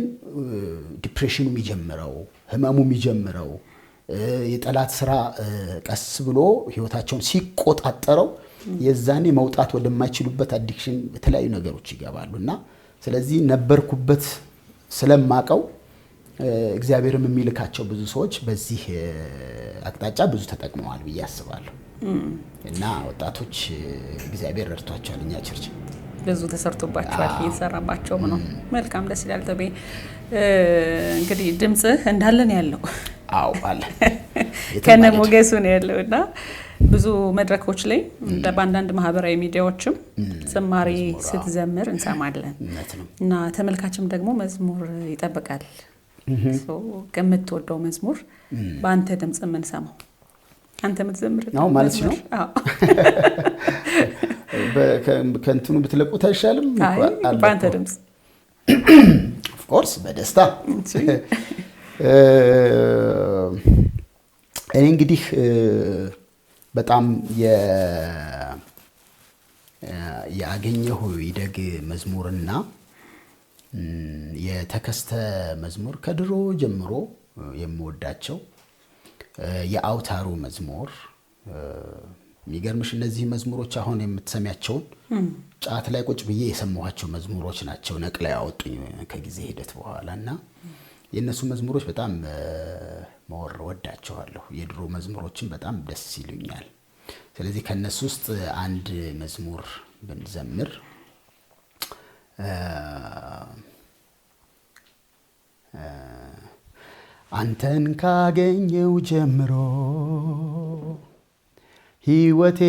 ዲፕሬሽኑ የሚጀምረው ህመሙ የሚጀምረው የጠላት ስራ ቀስ ብሎ ህይወታቸውን ሲቆጣጠረው የዛኔ መውጣት ወደማይችሉበት አዲክሽን በተለያዩ ነገሮች ይገባሉና ስለዚህ ነበርኩበት ስለማቀው እግዚአብሔርም የሚልካቸው ብዙ ሰዎች በዚህ አቅጣጫ ብዙ ተጠቅመዋል ብዬ አስባለሁ። እና ወጣቶች እግዚአብሔር ረድቷቸዋል። እኛ ቸርች ብዙ ተሰርቶባቸዋል፣ እየተሰራባቸው ነው። መልካም ደስ ይላል። ተቤ እንግዲህ ድምጽህ እንዳለን ያለው አው አለ ከነ ሞገሱ ነው ያለውና ብዙ መድረኮች ላይ በአንዳንድ ማህበራዊ ሚዲያዎችም ዝማሬ ስትዘምር እንሰማለን እና ተመልካችም ደግሞ መዝሙር ይጠብቃል። ከምትወደው መዝሙር በአንተ ድምጽ የምንሰማው አንተ የምትዘምር ነው ማለት ነው። በከንቱኑ ብትለቁት አይሻልም? በአንተ ድምጽ ኦፍ ኮርስ በደስታ እኔ እንግዲህ በጣም ያገኘሁ ይደግ መዝሙርና የተከስተ መዝሙር ከድሮ ጀምሮ የምወዳቸው የአውታሩ መዝሙር የሚገርምሽ እነዚህ መዝሙሮች አሁን የምትሰሚያቸውን ጫት ላይ ቁጭ ብዬ የሰማኋቸው መዝሙሮች ናቸው ነቅላ ያወጡኝ ከጊዜ ሂደት በኋላና የነሱ መዝሙሮች በጣም መወር ወዳቸዋለሁ። የድሮ መዝሙሮችን በጣም ደስ ይሉኛል። ስለዚህ ከነሱ ውስጥ አንድ መዝሙር ብንዘምር አንተን ካገኘው ጀምሮ ሕይወቴ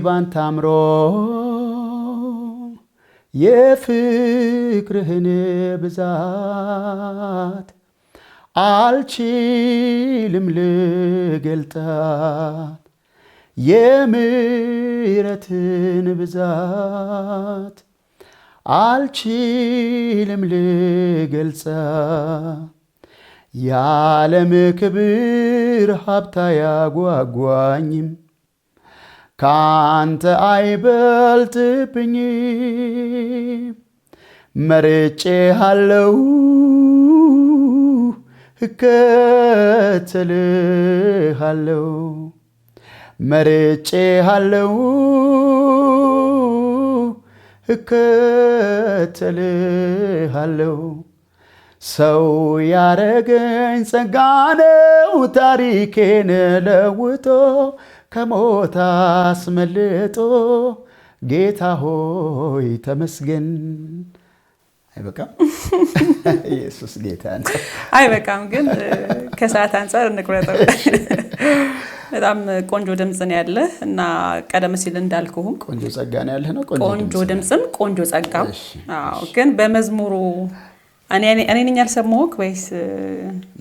ባንተ አምሮ የፍቅርህን ብዛት አልችልም ልገልጣት የምሕረትን ብዛት አልችልም ልገልጻት የዓለም ክብር ሀብታ ያጓጓኝም ካንተ አይበልጥብኝም መርጬሃለሁ እከተልሃለሁ መርጬሃለሁ እከተልሃለሁ ሰው ያረገኝ ጸጋ ነው ታሪኬን ለውጦ ከሞት አስመልጦ ጌታ ሆይ ተመስገን። አይበቃም? ኢየሱስ ጌታ ነው። አይበቃም ግን ከሰዓት አንፃር እንቁረጠው። በጣም ቆንጆ ድምጽ ነው ያለ እና ቀደም ሲል እንዳልኩህም ቆንጆ ጸጋ ነው ያለህ ነው። ቆንጆ ድምጽም ቆንጆ ጸጋም። አዎ ግን በመዝሙሩ እኔ ነኝ ያልሰማሁት ወይስ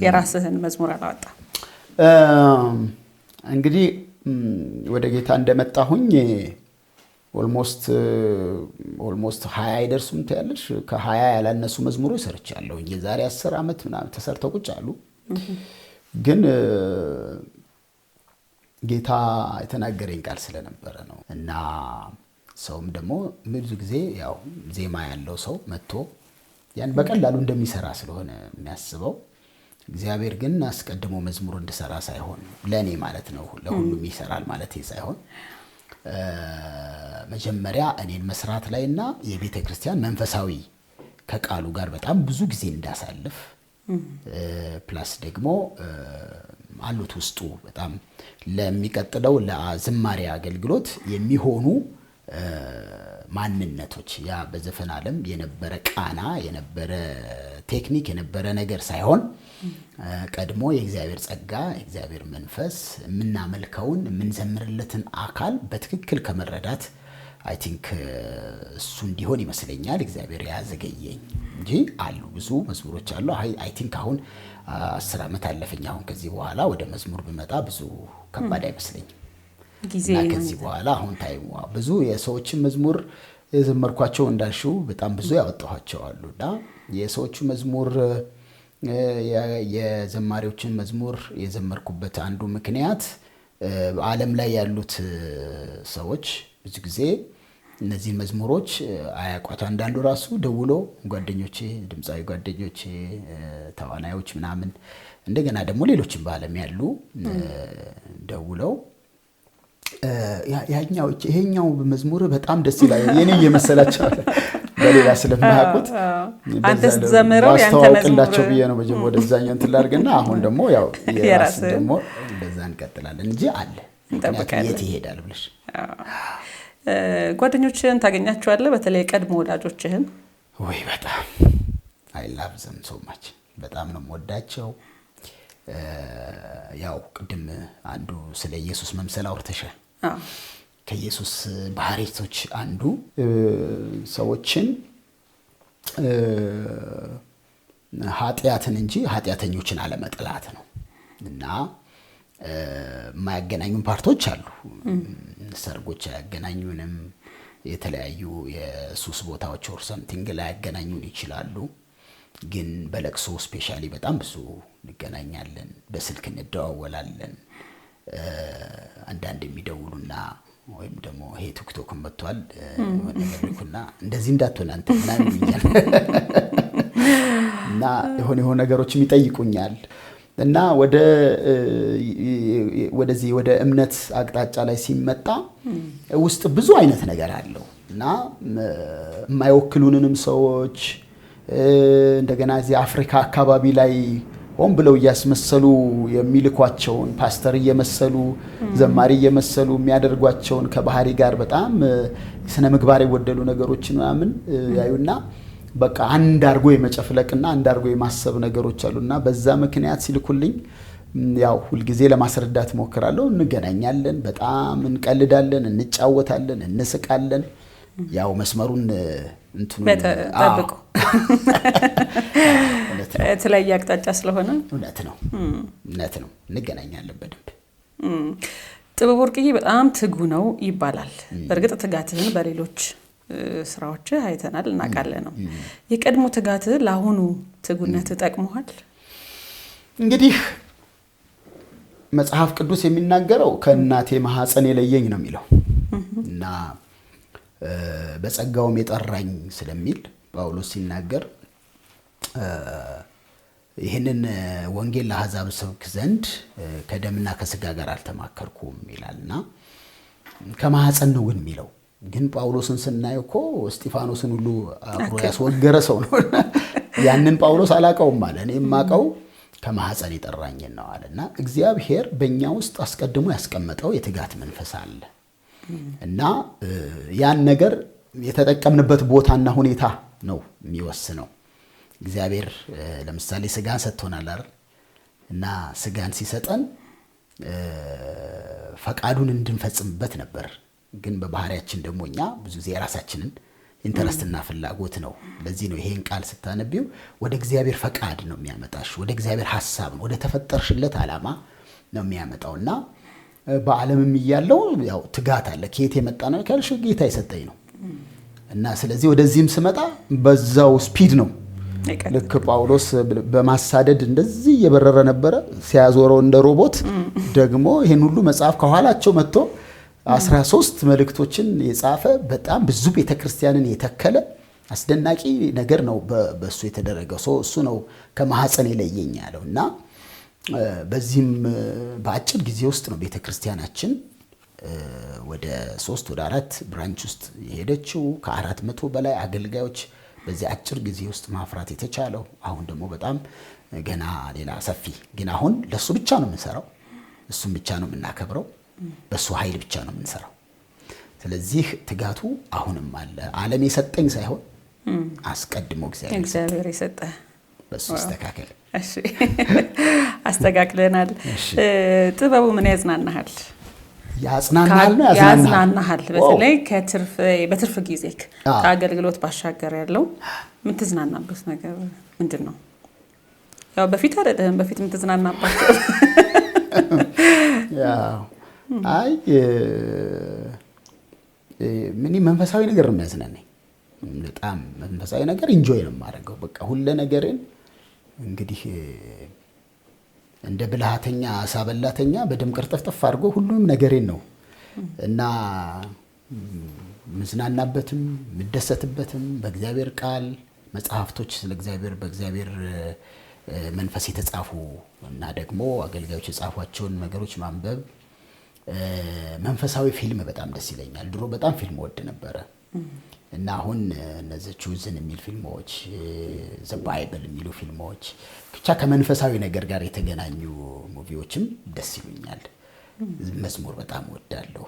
የራስህን መዝሙር አላወጣ? እንግዲህ ወደ ጌታ እንደመጣሁኝ ኦልሞስት 20 አይደርሱም ታያለሽ። ከ20 ያላነሱ መዝሙሮች ሰርቻለሁ። የዛሬ 10 ዓመት ምናምን ተሰርተው ቁጭ አሉ። ግን ጌታ የተናገረኝ ቃል ስለነበረ ነው እና ሰውም ደግሞ ብዙ ጊዜ ያው ዜማ ያለው ሰው መጥቶ ያን በቀላሉ እንደሚሰራ ስለሆነ የሚያስበው እግዚአብሔር ግን አስቀድሞ መዝሙር እንድሰራ ሳይሆን ለኔ ማለት ነው ለሁሉም ይሰራል ማለት ሳይሆን መጀመሪያ እኔን መስራት ላይና የቤተ ክርስቲያን መንፈሳዊ ከቃሉ ጋር በጣም ብዙ ጊዜ እንዳሳልፍ ፕላስ ደግሞ አሉት ውስጡ በጣም ለሚቀጥለው ለዝማሬ አገልግሎት የሚሆኑ ማንነቶች ያ በዘፈን ዓለም የነበረ ቃና የነበረ ቴክኒክ የነበረ ነገር ሳይሆን ቀድሞ የእግዚአብሔር ጸጋ የእግዚአብሔር መንፈስ ምናመልከውን ምንዘምርለትን አካል በትክክል ከመረዳት አይ ቲንክ እሱ እንዲሆን ይመስለኛል እግዚአብሔር ያዘገየኝ እንጂ አሉ ብዙ መዝሙሮች አሉ። አይ ቲንክ አሁን 10 ዓመት አለፈኝ። አሁን ከዚህ በኋላ ወደ መዝሙር ብመጣ ብዙ ከባድ አይመስለኝም። ጊዜና ከዚህ በኋላ አሁን ታይሙ ብዙ የሰዎችን መዝሙር የዘመርኳቸው እንዳልሽው በጣም ብዙ ያወጣኋቸው አሉና የሰዎቹ መዝሙር የዘማሪዎችን መዝሙር የዘመርኩበት አንዱ ምክንያት ዓለም ላይ ያሉት ሰዎች ብዙ ጊዜ እነዚህ መዝሙሮች አያቋቱ አንዳንዱ ራሱ ደውሎ ጓደኞቼ ድምጻዊ ጓደኞቼ ተዋናዮች ምናምን እንደገና ደግሞ ሌሎችም በዓለም ያሉ ደውለው ያኛው ይሄኛው መዝሙር በጣም ደስ ይላል የኔ እየመሰላቸው በሌላ ስለማያውቁት አንተስ ዘመረው ያንተ መዝሙር ብዬ ነው ወደዛኛው እንትን ላድርግና አሁን ደግሞ ያው የራስ ደግሞ እንደዛ እንቀጥላለን እንጂ አለ የት ይሄዳል ብለሽ ጓደኞችህን ታገኛቸዋለህ? በተለይ ቀድሞ ወዳጆችህን? ወይ በጣም አይ ላቭ ዘም ሶ ማች በጣም ነው የምወዳቸው። ያው ቅድም አንዱ ስለ ኢየሱስ መምሰል አውርተሻል። ከኢየሱስ ባህሪያቶች አንዱ ሰዎችን ኃጢአትን እንጂ ኃጢአተኞችን አለመጥላት ነው። እና የማያገናኙን ፓርቶች አሉ። ሰርጎች አያገናኙንም። የተለያዩ የሱስ ቦታዎች ኦር ሰምቲንግ ላይ ያገናኙን ይችላሉ። ግን በለቅሶ ስፔሻሊ በጣም ብዙ እንገናኛለን። በስልክ እንደዋወላለን። አንዳንድ የሚደውሉና ወይም ደግሞ ይሄ ቲክቶክ መጥቷል ወነገርኩና እንደዚህ እንዳትሆን አንተ ምናምን ይኛል እና የሆነ ነገሮችም ይጠይቁኛል። እና ወደዚህ ወደ እምነት አቅጣጫ ላይ ሲመጣ ውስጥ ብዙ አይነት ነገር አለው። እና የማይወክሉንንም ሰዎች እንደገና እዚህ አፍሪካ አካባቢ ላይ ሆን ብለው እያስመሰሉ የሚልኳቸውን ፓስተር እየመሰሉ ዘማሪ እየመሰሉ የሚያደርጓቸውን ከባህሪ ጋር በጣም ስነ ምግባር የወደሉ ነገሮችን ምናምን ያዩና በቃ አንድ አርጎ የመጨፍለቅና አንድ አርጎ የማሰብ ነገሮች አሉና በዛ ምክንያት ሲልኩልኝ ያው ሁሉ ጊዜ ለማስረዳት ሞክራለሁ። እንገናኛለን፣ በጣም እንቀልዳለን፣ እንጫወታለን፣ እንስቃለን። ያው መስመሩን እንትኑ ተጠብቁ የተለያየ አቅጣጫ ስለሆነ እውነት ነው እንገናኛለን በደንብ። ጥበብ ወርቅዬ በጣም ትጉ ነው ይባላል። በእርግጥ ትጋትህን በሌሎች ስራዎች አይተናል እናውቃለን ነው። የቀድሞ ትጋትህ ለአሁኑ ትጉነት ተጠቅመዋል? እንግዲህ መጽሐፍ ቅዱስ የሚናገረው ከእናቴ ማህፀን የለየኝ ነው የሚለው እና በጸጋውም የጠራኝ ስለሚል ጳውሎስ ሲናገር ይህንን ወንጌል ለአሕዛብ ሰብክ ዘንድ ከደምና ከስጋ ጋር አልተማከርኩም ይላልና ከማህፀን ነው ግን የሚለው። ግን ጳውሎስን ስናየው እኮ እስጢፋኖስን ሁሉ አብሮ ያስወገረ ሰው ነው። ያንን ጳውሎስ አላቀውም አለ። እኔ የማቀው ከማህፀን የጠራኝ ነው አለና እግዚአብሔር በእኛ ውስጥ አስቀድሞ ያስቀመጠው የትጋት መንፈስ አለ እና ያን ነገር የተጠቀምንበት ቦታና ሁኔታ ነው የሚወስነው። እግዚአብሔር ለምሳሌ ስጋን ሰጥቶናል አይደል? እና ስጋን ሲሰጠን ፈቃዱን እንድንፈጽምበት ነበር። ግን በባህሪያችን ደግሞ እኛ ብዙ ጊዜ የራሳችንን ኢንተረስትና ፍላጎት ነው። ለዚህ ነው ይሄን ቃል ስታነቢው ወደ እግዚአብሔር ፈቃድ ነው የሚያመጣሽ፣ ወደ እግዚአብሔር ሐሳብ ነው፣ ወደ ተፈጠርሽለት ዓላማ ነው የሚያመጣውና በዓለምም እያለው ያው ትጋት አለ። ከየት የመጣ ነው ካልሽ ጌታ የሰጠኝ ነው። እና ስለዚህ ወደዚህም ስመጣ በዛው ስፒድ ነው። ልክ ጳውሎስ በማሳደድ እንደዚህ እየበረረ ነበረ ሲያዞረው እንደ ሮቦት። ደግሞ ይሄን ሁሉ መጽሐፍ ከኋላቸው መጥቶ 13 መልእክቶችን የጻፈ በጣም ብዙ ቤተክርስቲያንን የተከለ አስደናቂ ነገር ነው በእሱ የተደረገው። እሱ ነው ከማህፀን የለየኝ ያለውና በዚህም በአጭር ጊዜ ውስጥ ነው ቤተክርስቲያናችን ወደ 3 ወደ 4 ብራንች ውስጥ የሄደችው። ከ400 በላይ አገልጋዮች በዚህ አጭር ጊዜ ውስጥ ማፍራት የተቻለው። አሁን ደግሞ በጣም ገና ሌላ ሰፊ ግን አሁን ለሱ ብቻ ነው የምንሰራው፣ እሱም ብቻ ነው የምናከብረው፣ በሱ ኃይል ብቻ ነው የምንሰራው። ስለዚህ ትጋቱ አሁንም አለ። ዓለም የሰጠኝ ሳይሆን አስቀድሞ እግዚአብሔር የሰጠ በሱ ይስተካከል። እሺ አስተካክለናል። ጥበቡ ምን ያዝናናሃል? ያዝናናሃል በተለይ በትርፍ ጊዜ ከአገልግሎት ባሻገር ያለው ምን ትዝናናበት ነገር ምንድን ነው? ያው በፊት አይደለም በፊት ምን ትዝናናባቸው? ያው አይ ምን መንፈሳዊ ነገር ነው የሚያዝናናኝ። በጣም መንፈሳዊ ነገር ኢንጆይ ነው የማደርገው። በቃ ሁሉ ነገርን እንግዲህ እንደ ብልሃተኛ አሳበላተኛ በደም ቅርጥፍጥፍ አድርጎ ሁሉም ነገሬን ነው እና ምዝናናበትም ምደሰትበትም በእግዚአብሔር ቃል መጽሐፍቶች ስለ እግዚአብሔር በእግዚአብሔር መንፈስ የተጻፉ እና ደግሞ አገልጋዮች የጻፏቸውን ነገሮች ማንበብ። መንፈሳዊ ፊልም በጣም ደስ ይለኛል። ድሮ በጣም ፊልም ወድ ነበረ እና አሁን እነዚህ ቹዝን የሚል ፊልሞች ዘ ባይብል የሚሉ ፊልሞች ብቻ ከመንፈሳዊ ነገር ጋር የተገናኙ ሙቪዎችም ደስ ይሉኛል። መዝሙር በጣም ወዳለሁ።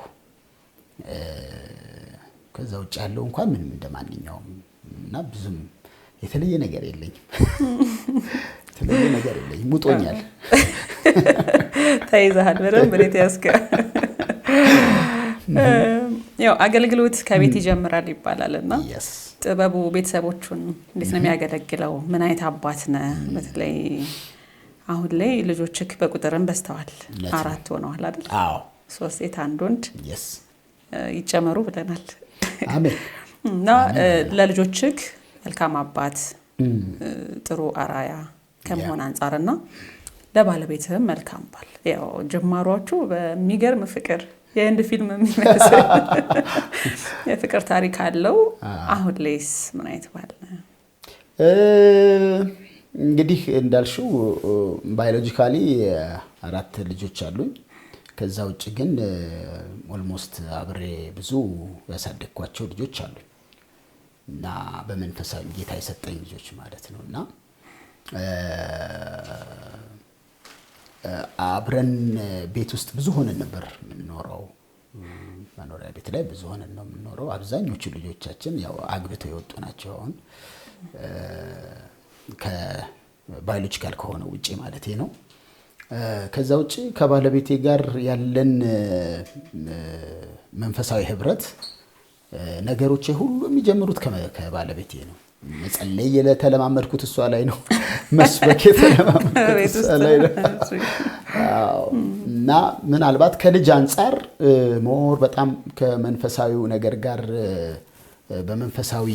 ከዛ ውጭ ያለው እንኳን ምንም እንደማንኛውም እና ብዙም የተለየ ነገር የለኝም። የተለየ ነገር የለኝም። ሙጦኛል። ተይዘሃል በደንብ ብሬት ያስከ ያው አገልግሎት ከቤት ይጀምራል ይባላልና yes ጥበቡ ቤተሰቦቹን እንዴት ነው የሚያገለግለው? ምን አይነት አባት ነህ? በተለይ አሁን ላይ ልጆችክ በቁጥርም በስተዋል 4 ሆነዋል አይደል? አዎ 3 ሴት 1 ወንድ yes ይጨመሩ ብለናል። አሜን። እና ለልጆችክ መልካም አባት ጥሩ አራያ ከመሆን አንፃርና ለባለቤትህም መልካም ባል ያው ጅማሯችሁ በሚገርም ፍቅር የህንድ ፊልም የሚመስል የፍቅር ታሪክ አለው። አሁን ላይስ ምን አይነት ባል ነው? እንግዲህ እንዳልሽው ባዮሎጂካሊ 4 ልጆች አሉኝ። ከዛ ውጭ ግን ኦልሞስት አብሬ ብዙ ያሳደግኳቸው ልጆች አሉኝ እና በመንፈሳዊ ጌታ የሰጠኝ ልጆች ማለት ነው። እና አብረን ቤት ውስጥ ብዙ ሆነን ነበር የምንኖረው። መኖሪያ ቤት ላይ ብዙ ሆነን ነው የምንኖረው። አብዛኞቹ ልጆቻችን ያው አግብተው የወጡ ናቸው። አሁን ከባዮሎጂካል ከሆነው ውጪ ማለት ነው። ከዛ ውጪ ከባለቤቴ ጋር ያለን መንፈሳዊ ህብረት ነገሮች ሁሉ የሚጀምሩት ከባለቤቴ ነው። መጸለይ የተለማመድኩት እሷ ላይ ነው። መስበክ የተለማመድኩት እሷ ላይ ነው። እና ምናልባት ከልጅ አንፃር ሞር በጣም ከመንፈሳዊው ነገር ጋር በመንፈሳዊ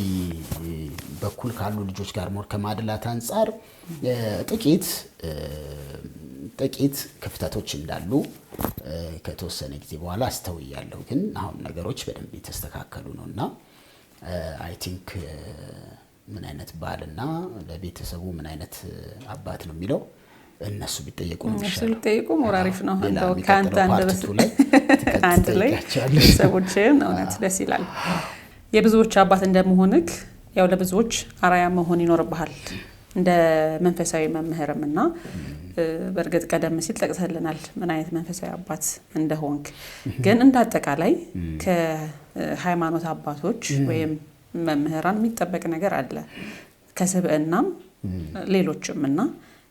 በኩል ካሉ ልጆች ጋር ሞር ከማድላት አንፃር ጥቂት ክፍተቶች እንዳሉ ከተወሰነ ጊዜ በኋላ አስተውያለሁ። ግን አሁን ነገሮች በደንብ የተስተካከሉ ነውና አይ ቲንክ ምን አይነት ባልና ለቤተሰቡ ምን አይነት አባት ነው የሚለው እነሱ ቢጠየቁ ነው የሚሻለው። እነሱ ቢጠየቁ ሞር አሪፍ ነው። እንደው ካንተ አንድ ላይ ሰዎችን እውነት ደስ ይላል። የብዙዎች አባት እንደመሆንክ ያው ለብዙዎች አራያ መሆን ይኖርብሃል እንደ መንፈሳዊ መምህርምና በርግጥ ቀደም ሲል ጠቅሰልናል ምን አይነት መንፈሳዊ አባት እንደሆንክ። ግን እንዳጠቃላይ ከሃይማኖት አባቶች ወይም መምህራን የሚጠበቅ ነገር አለ ከስብዕናም ሌሎችምና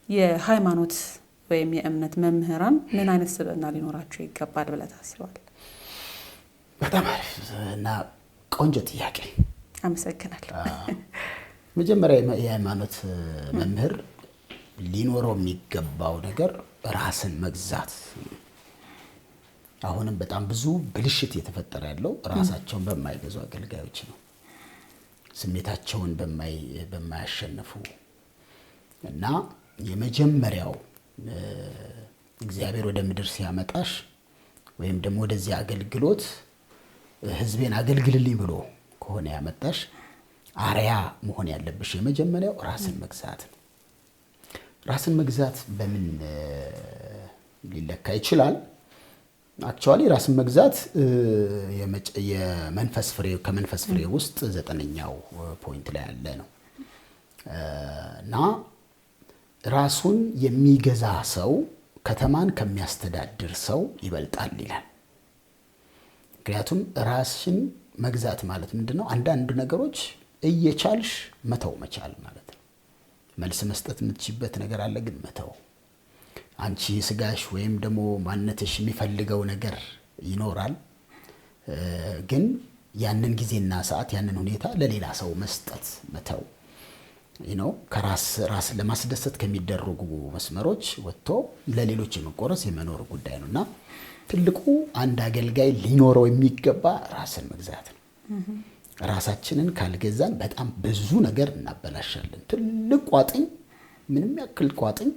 የሃይማኖት ወይም የእምነት መምህራን ምን አይነት ስብዕና ሊኖራቸው ይገባል ብለህ ታስባለህ? በጣም አሪፍ እና ቆንጆ ጥያቄ። አመሰግናለሁ። መጀመሪያ የሃይማኖት መምህር ሊኖረው የሚገባው ነገር ራስን መግዛት። አሁንም በጣም ብዙ ብልሽት የተፈጠረ ያለው ራሳቸውን በማይገዙ አገልጋዮች ነው። ስሜታቸውን በማያሸንፉ እና የመጀመሪያው እግዚአብሔር ወደ ምድር ሲያመጣሽ ወይም ደግሞ ወደዚህ አገልግሎት ህዝቤን አገልግልልኝ ብሎ ከሆነ ያመጣሽ አርያ መሆን ያለብሽ የመጀመሪያው ራስን መግዛት ነው። ራስን መግዛት በምን ሊለካ ይችላል? አክቹአሊ ራስን መግዛት የመንፈስ ፍሬ ከመንፈስ ፍሬ ውስጥ 9ኛው ፖይንት ላይ ያለ ነው እና ራሱን የሚገዛ ሰው ከተማን ከሚያስተዳድር ሰው ይበልጣል ይላል። ምክንያቱም ራስን መግዛት ማለት ምንድነው? አንዳንድ ነገሮች እየቻልሽ መተው መቻል ማለት ነው። መልስ መስጠት የምትችይበት ነገር አለ፣ ግን መተው። አንቺ ስጋሽ ወይም ደግሞ ማንነትሽ የሚፈልገው ነገር ይኖራል፣ ግን ያንን ጊዜና ሰዓት ያንን ሁኔታ ለሌላ ሰው መስጠት መተው ከራስ ለማስደሰት ከሚደረጉ መስመሮች ወጥቶ ለሌሎች የመቆረስ የመኖር ጉዳይ ነውና ትልቁ አንድ አገልጋይ ሊኖረው የሚገባ ራስን መግዛት ነው። ራሳችንን ካልገዛን በጣም ብዙ ነገር እናበላሻለን። ትልቅ ቋጥኝ ምንም ያክል ቋጥኝ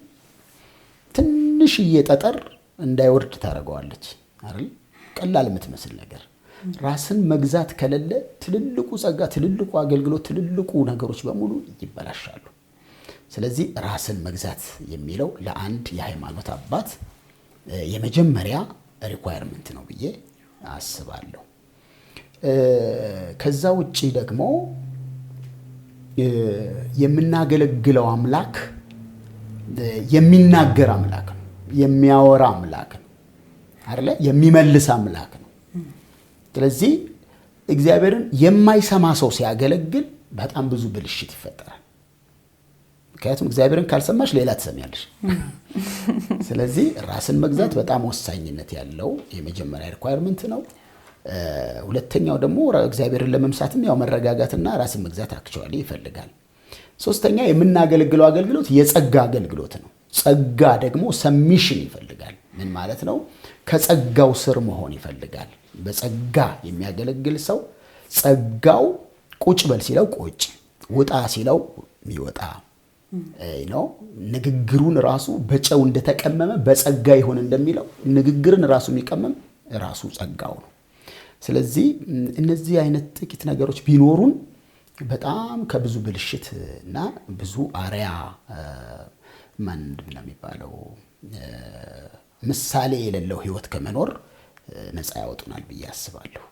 ትንሽዬ ጠጠር እንዳይወርድ ታደርገዋለች አይደል? ቀላል የምትመስል ነገር ራስን መግዛት ከሌለ ትልልቁ ጸጋ፣ ትልልቁ አገልግሎት፣ ትልልቁ ነገሮች በሙሉ ይበላሻሉ። ስለዚህ ራስን መግዛት የሚለው ለአንድ የሃይማኖት አባት የመጀመሪያ ሪኳየርመንት ነው ብዬ አስባለሁ። ከዛ ውጪ ደግሞ የምናገለግለው አምላክ የሚናገር አምላክ ነው፣ የሚያወራ አምላክ ነው አይደለ? የሚመልስ አምላክ ነው። ስለዚህ እግዚአብሔርን የማይሰማ ሰው ሲያገለግል በጣም ብዙ ብልሽት ይፈጠራል። ምክንያቱም እግዚአብሔርን ካልሰማሽ ሌላ ትሰሚያለሽ። ስለዚህ ራስን መግዛት በጣም ወሳኝነት ያለው የመጀመሪያ ሪኳየርመንት ነው። ሁለተኛው ደግሞ እግዚአብሔርን ለመምሳትም ያው መረጋጋትና ራስን መግዛት አክቹዋሊ ይፈልጋል። ሶስተኛ የምናገለግለው አገልግሎት የጸጋ አገልግሎት ነው። ጸጋ ደግሞ ሰሚሽን ይፈልጋል። ምን ማለት ነው? ከጸጋው ስር መሆን ይፈልጋል። በጸጋ የሚያገለግል ሰው ጸጋው ቁጭ በል ሲለው ቁጭ፣ ውጣ ሲለው ይወጣ ነው። ንግግሩን ራሱ በጨው እንደተቀመመ በጸጋ ይሆን እንደሚለው ንግግርን ራሱ የሚቀመም ራሱ ጸጋው ነው። ስለዚህ እነዚህ አይነት ጥቂት ነገሮች ቢኖሩን በጣም ከብዙ ብልሽት እና ብዙ አሪያ ምንድነው የሚባለው ምሳሌ የሌለው ህይወት ከመኖር ነፃ ያወጡናል ብዬ አስባለሁ።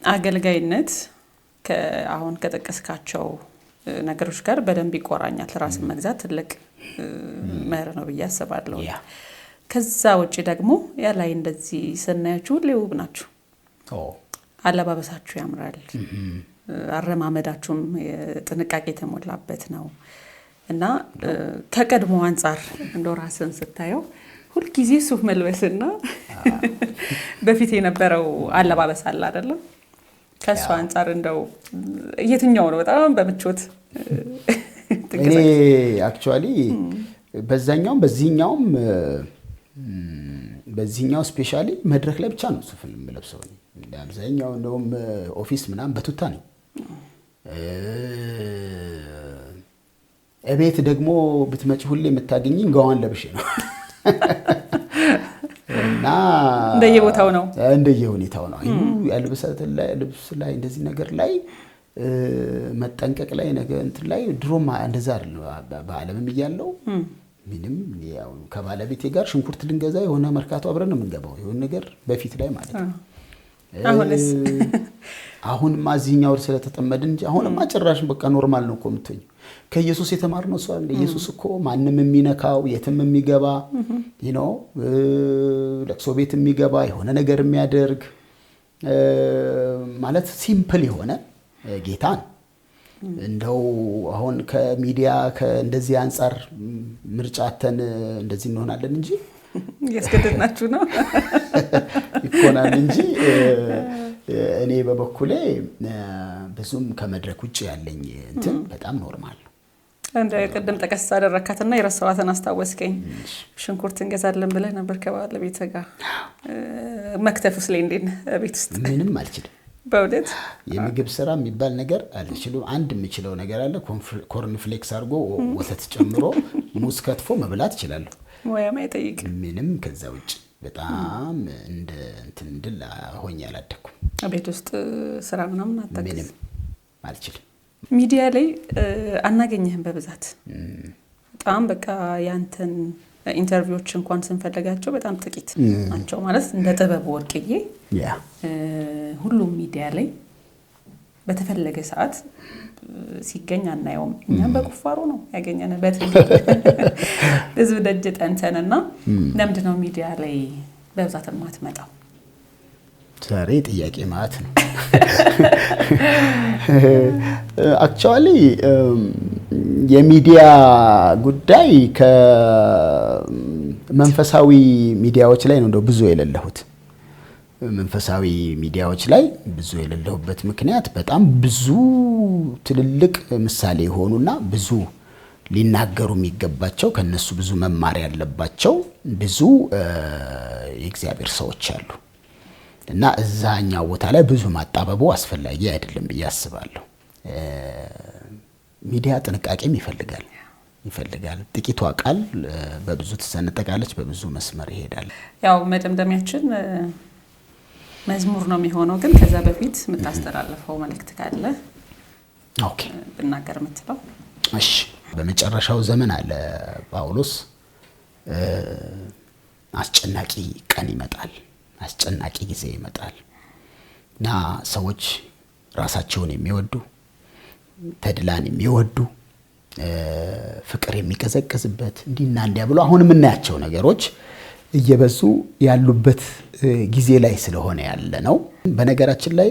አገልጋይነት አሁን ከጠቀስካቸው ነገሮች ጋር በደንብ ይቆራኛል። ራስን መግዛት ትልቅ መር ነው ብዬ አስባለሁ። ከዛ ውጪ ደግሞ ያላይ እንደዚህ ስናያችሁ ሁሌ ውብ ናችሁ። አለባበሳችሁ ያምራል። አረማመዳችሁም ጥንቃቄ የተሞላበት ነው እና ከቀድሞ አንፃር እንደው ራስን ስታየው ሁሉ ጊዜ ሱፍ መልበስና በፊት የነበረው አለባበስ አለ አይደለም? ከሱ አንፃር እንደው የትኛው ነው በጣም በምቾት እኔ አክቹአሊ በዛኛው በዚህኛው ስፔሻሊ መድረክ ላይ ብቻ ነው ሱፍ የምለብሰው። አብዛኛው እንደውም ኦፊስ ምናምን በቱታ ነው። እቤት ደግሞ ብትመጪ ሁሌ የምታገኝኝ ጋዋን ለብሼ ነው። እና እንደየቦታው ነው እንደየሁኔታው ነው። ልብስ ላይ እንደዚህ ነገር ላይ መጠንቀቅ ላይ ነገር እንትን ላይ ድሮማ እንደዛ አይደል። በዓለምም እያለው ምንም ያው ከባለቤቴ ጋር ሽንኩርት ልንገዛ የሆነ መርካቶ አብረን ነው የምንገባው የሆነ ነገር በፊት ላይ ማለት ነው። አሁንማ እዚህኛው ስለተጠመድን እንጂ አሁንማ ጭራሽ በቃ ኖርማል ነው እኮ የምትሆኝ። ከኢየሱስ የተማርነው ሰው አለ። ኢየሱስ እኮ ማንንም የሚነካው የትም የሚገባ ለቅሶ ቤት የሚገባ የሆነ ነገር የሚያደርግ ማለት ሲምፕል የሆነ ጌታ ነው። እንደው አሁን ከሚዲያ ከእንደዚህ አንፃር ምርጫተን እንደዚህ እንሆናለን እንጂ ያስገድናችሁ ነው ይኮናል እንጂ እኔ በበኩሌ ብዙም ከመድረክ ውጭ ያለኝ እንትን በጣም ኖርማል ነው። እንደ ቀደም ተቀስ አደረካትና የረሳዋትን አስታወስከኝ። ሽንኩርት እንገዛለን ብለህ ነበር ከባለቤት ጋር መክተፍስ ላይ እንዴት ቤት ውስጥ? ምንም አልችልም በእውነት የምግብ ስራ የሚባል ነገር አልችልም። አንድ የምችለው ነገር አለ። ኮርን ፍሌክስ አድርጎ ወተት ጨምሮ ሙዝ ከትፎ መብላት እችላለሁ። ሙያም አይጠይቅ ምንም ከዛ ውጭ በጣም እንትን እንድል ሆኜ አላደኩም። ቤት ውስጥ ስራ ምናምን አታውቅም? ምንም አልችልም። ሚዲያ ላይ አናገኘህም በብዛት በጣም በቃ ያንተን ኢንተርቪዎች እንኳን ስንፈልጋቸው በጣም ጥቂት ናቸው። ማለት እንደ ጥበብ ወርቅዬ ሁሉም ሚዲያ ላይ በተፈለገ ሰዓት ሲገኝ አናየውም። እኛም በቁፋሮ ነው ያገኘንበት ብዙ ደጅ ጠንተንና ለምንድን ነው ሚዲያ ላይ በብዛት የማትመጣው? ዛሬ ጥያቄ ማለት ነው። አክቹአሊ የሚዲያ ጉዳይ ከመንፈሳዊ ሚዲያዎች ላይ ነው ብዙ የሌለሁት። መንፈሳዊ ሚዲያዎች ላይ ብዙ የሌለሁበት ምክንያት በጣም ብዙ ትልልቅ ምሳሌ ሆኑና ብዙ ሊናገሩ የሚገባቸው ከነሱ ብዙ መማር ያለባቸው ብዙ የእግዚአብሔር ሰዎች አሉ እና እዛኛው ቦታ ላይ ብዙ ማጣበቡ አስፈላጊ አይደለም ብዬ አስባለሁ። ሚዲያ ጥንቃቄም ይፈልጋል። ጥቂቷ ቃል በብዙ ትሰነጠቃለች፣ በብዙ መስመር ይሄዳል። ያው መደምደሚያችን መዝሙር ነው የሚሆነው። ግን ከዛ በፊት የምታስተላልፈው መልእክት ካለ ኦኬ ብናገር የምትለው? እሺ። በመጨረሻው ዘመን አለ ጳውሎስ አስጨናቂ ቀን ይመጣል፣ አስጨናቂ ጊዜ ይመጣል እና ሰዎች ራሳቸውን የሚወዱ ተድላን የሚወዱ ፍቅር የሚቀዘቅዝበት እንዲና እንዲያ ብሎ አሁን የምናያቸው ነገሮች እየበዙ ያሉበት ጊዜ ላይ ስለሆነ ያለ ነው። በነገራችን ላይ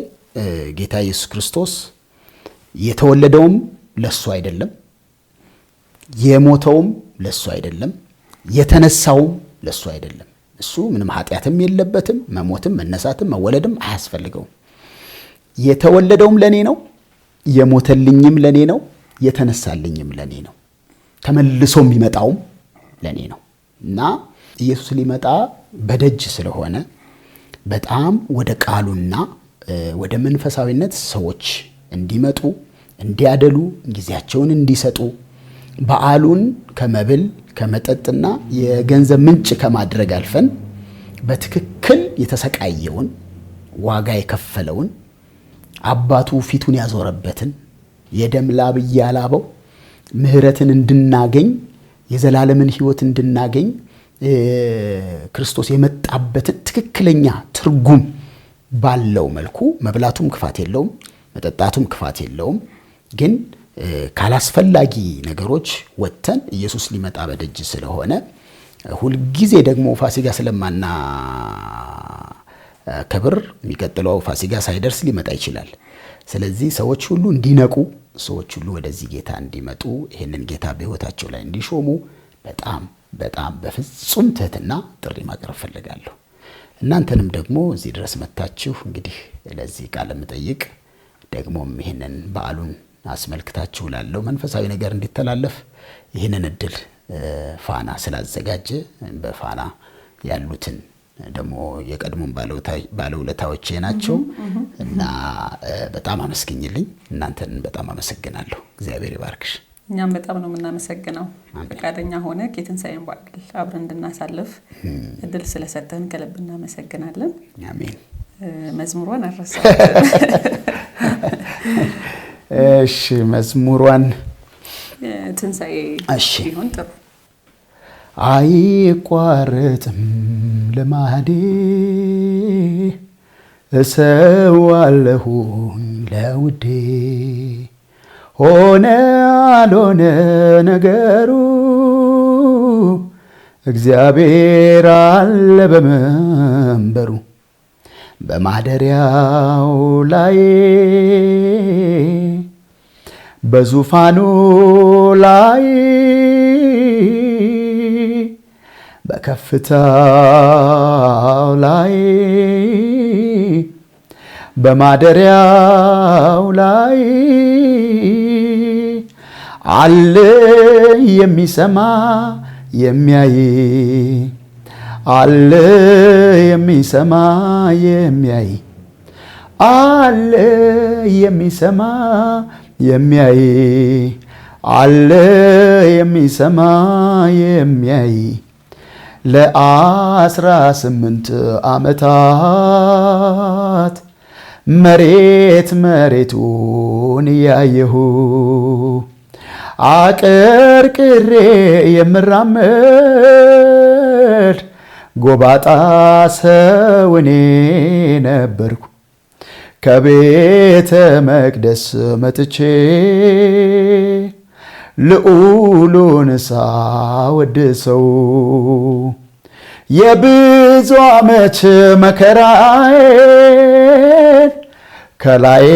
ጌታ ኢየሱስ ክርስቶስ የተወለደውም ለሱ አይደለም፣ የሞተውም ለሱ አይደለም፣ የተነሳውም ለሱ አይደለም። እሱ ምንም ኃጢአትም የለበትም። መሞትም መነሳትም መወለድም አያስፈልገውም። የተወለደውም ለኔ ነው፣ የሞተልኝም ለኔ ነው፣ የተነሳልኝም ለኔ ነው፣ ተመልሶ የሚመጣውም ለኔ ነው። እና ኢየሱስ ሊመጣ በደጅ ስለሆነ በጣም ወደ ቃሉና ወደ መንፈሳዊነት ሰዎች እንዲመጡ እንዲያደሉ ጊዜያቸውን እንዲሰጡ በዓሉን ከመብል ከመጠጥና የገንዘብ ምንጭ ከማድረግ አልፈን በትክክል የተሰቃየውን ዋጋ የከፈለውን አባቱ ፊቱን ያዞረበትን የደም ላብ ያላበው ምህረትን እንድናገኝ የዘላለምን ሕይወት እንድናገኝ ክርስቶስ የመጣበትን ትክክለኛ ትርጉም ባለው መልኩ መብላቱም ክፋት የለውም፣ መጠጣቱም ክፋት የለውም። ግን ካላስፈላጊ ነገሮች ወጥተን ኢየሱስ ሊመጣ በደጅ ስለሆነ ሁልጊዜ ደግሞ ፋሲካ ስለማና ከብር የሚቀጥለው ፋሲካ ሳይደርስ ሊመጣ ይችላል። ስለዚህ ሰዎች ሁሉ እንዲነቁ፣ ሰዎች ሁሉ ወደዚህ ጌታ እንዲመጡ፣ ይህንን ጌታ በሕይወታቸው ላይ እንዲሾሙ በጣም በጣም በፍጹም ትህትና ጥሪ ማቅረብ ፈልጋለሁ። እናንተንም ደግሞ እዚህ ድረስ መጣችሁ እንግዲህ ለዚህ ቃለ መጠይቅ ደግሞም ይህንን በዓሉን አስመልክታችሁ ላለው መንፈሳዊ ነገር እንዲተላለፍ ይህንን እድል ፋና ስላዘጋጀ በፋና ያሉትን ደግሞ የቀድሞን ባለውለታዎቼ ናቸው እና በጣም አመስግኝልኝ። እናንተን በጣም አመሰግናለሁ። እግዚአብሔር ይባርክሽ። እኛም በጣም ነው የምናመሰግነው ፈቃደኛ ሆነ የትንሣኤን በዓል አብረን እንድናሳልፍ እድል ስለሰጠን ከልብ እናመሰግናለን። አሜን። መዝሙሯን አረሳ። እሺ መዝሙሯን ትንሣኤ ቢሆን ጥሩ። አይቋረጥም ልማዴ እሰዋለሁኝ ለውዴ ሆነ አልሆነ ነገሩ እግዚአብሔር አለ በመንበሩ በማደሪያው ላይ በዙፋኑ ላይ በከፍታው ላይ በማደሪያው ላይ አለ የሚሰማ የሚያይ አለ የሚሰማ የሚያይ አለ የሚሰማ የሚያይ አለ የሚሰማ የሚያይ ለ18 ዓመታት መሬት መሬቱን ያየሁ አቀርቅሬ የምራመድ ጎባጣ ሰው እኔ ነበርኩ። ከቤተ መቅደስ መጥቼ ልዑሉን ሳወድሰው የብዙ ዓመት መከራዬን ከላይ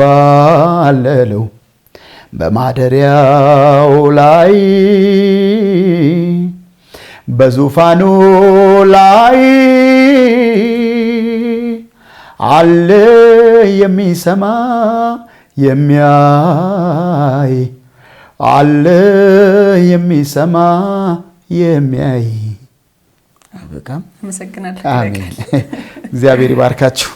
አንከባለለው በማደሪያው ላይ በዙፋኑ ላይ አለ የሚሰማ የሚያይ አለ የሚሰማ የሚያይ። አመሰግናለሁ። አሜን። እግዚአብሔር ይባርካችሁ።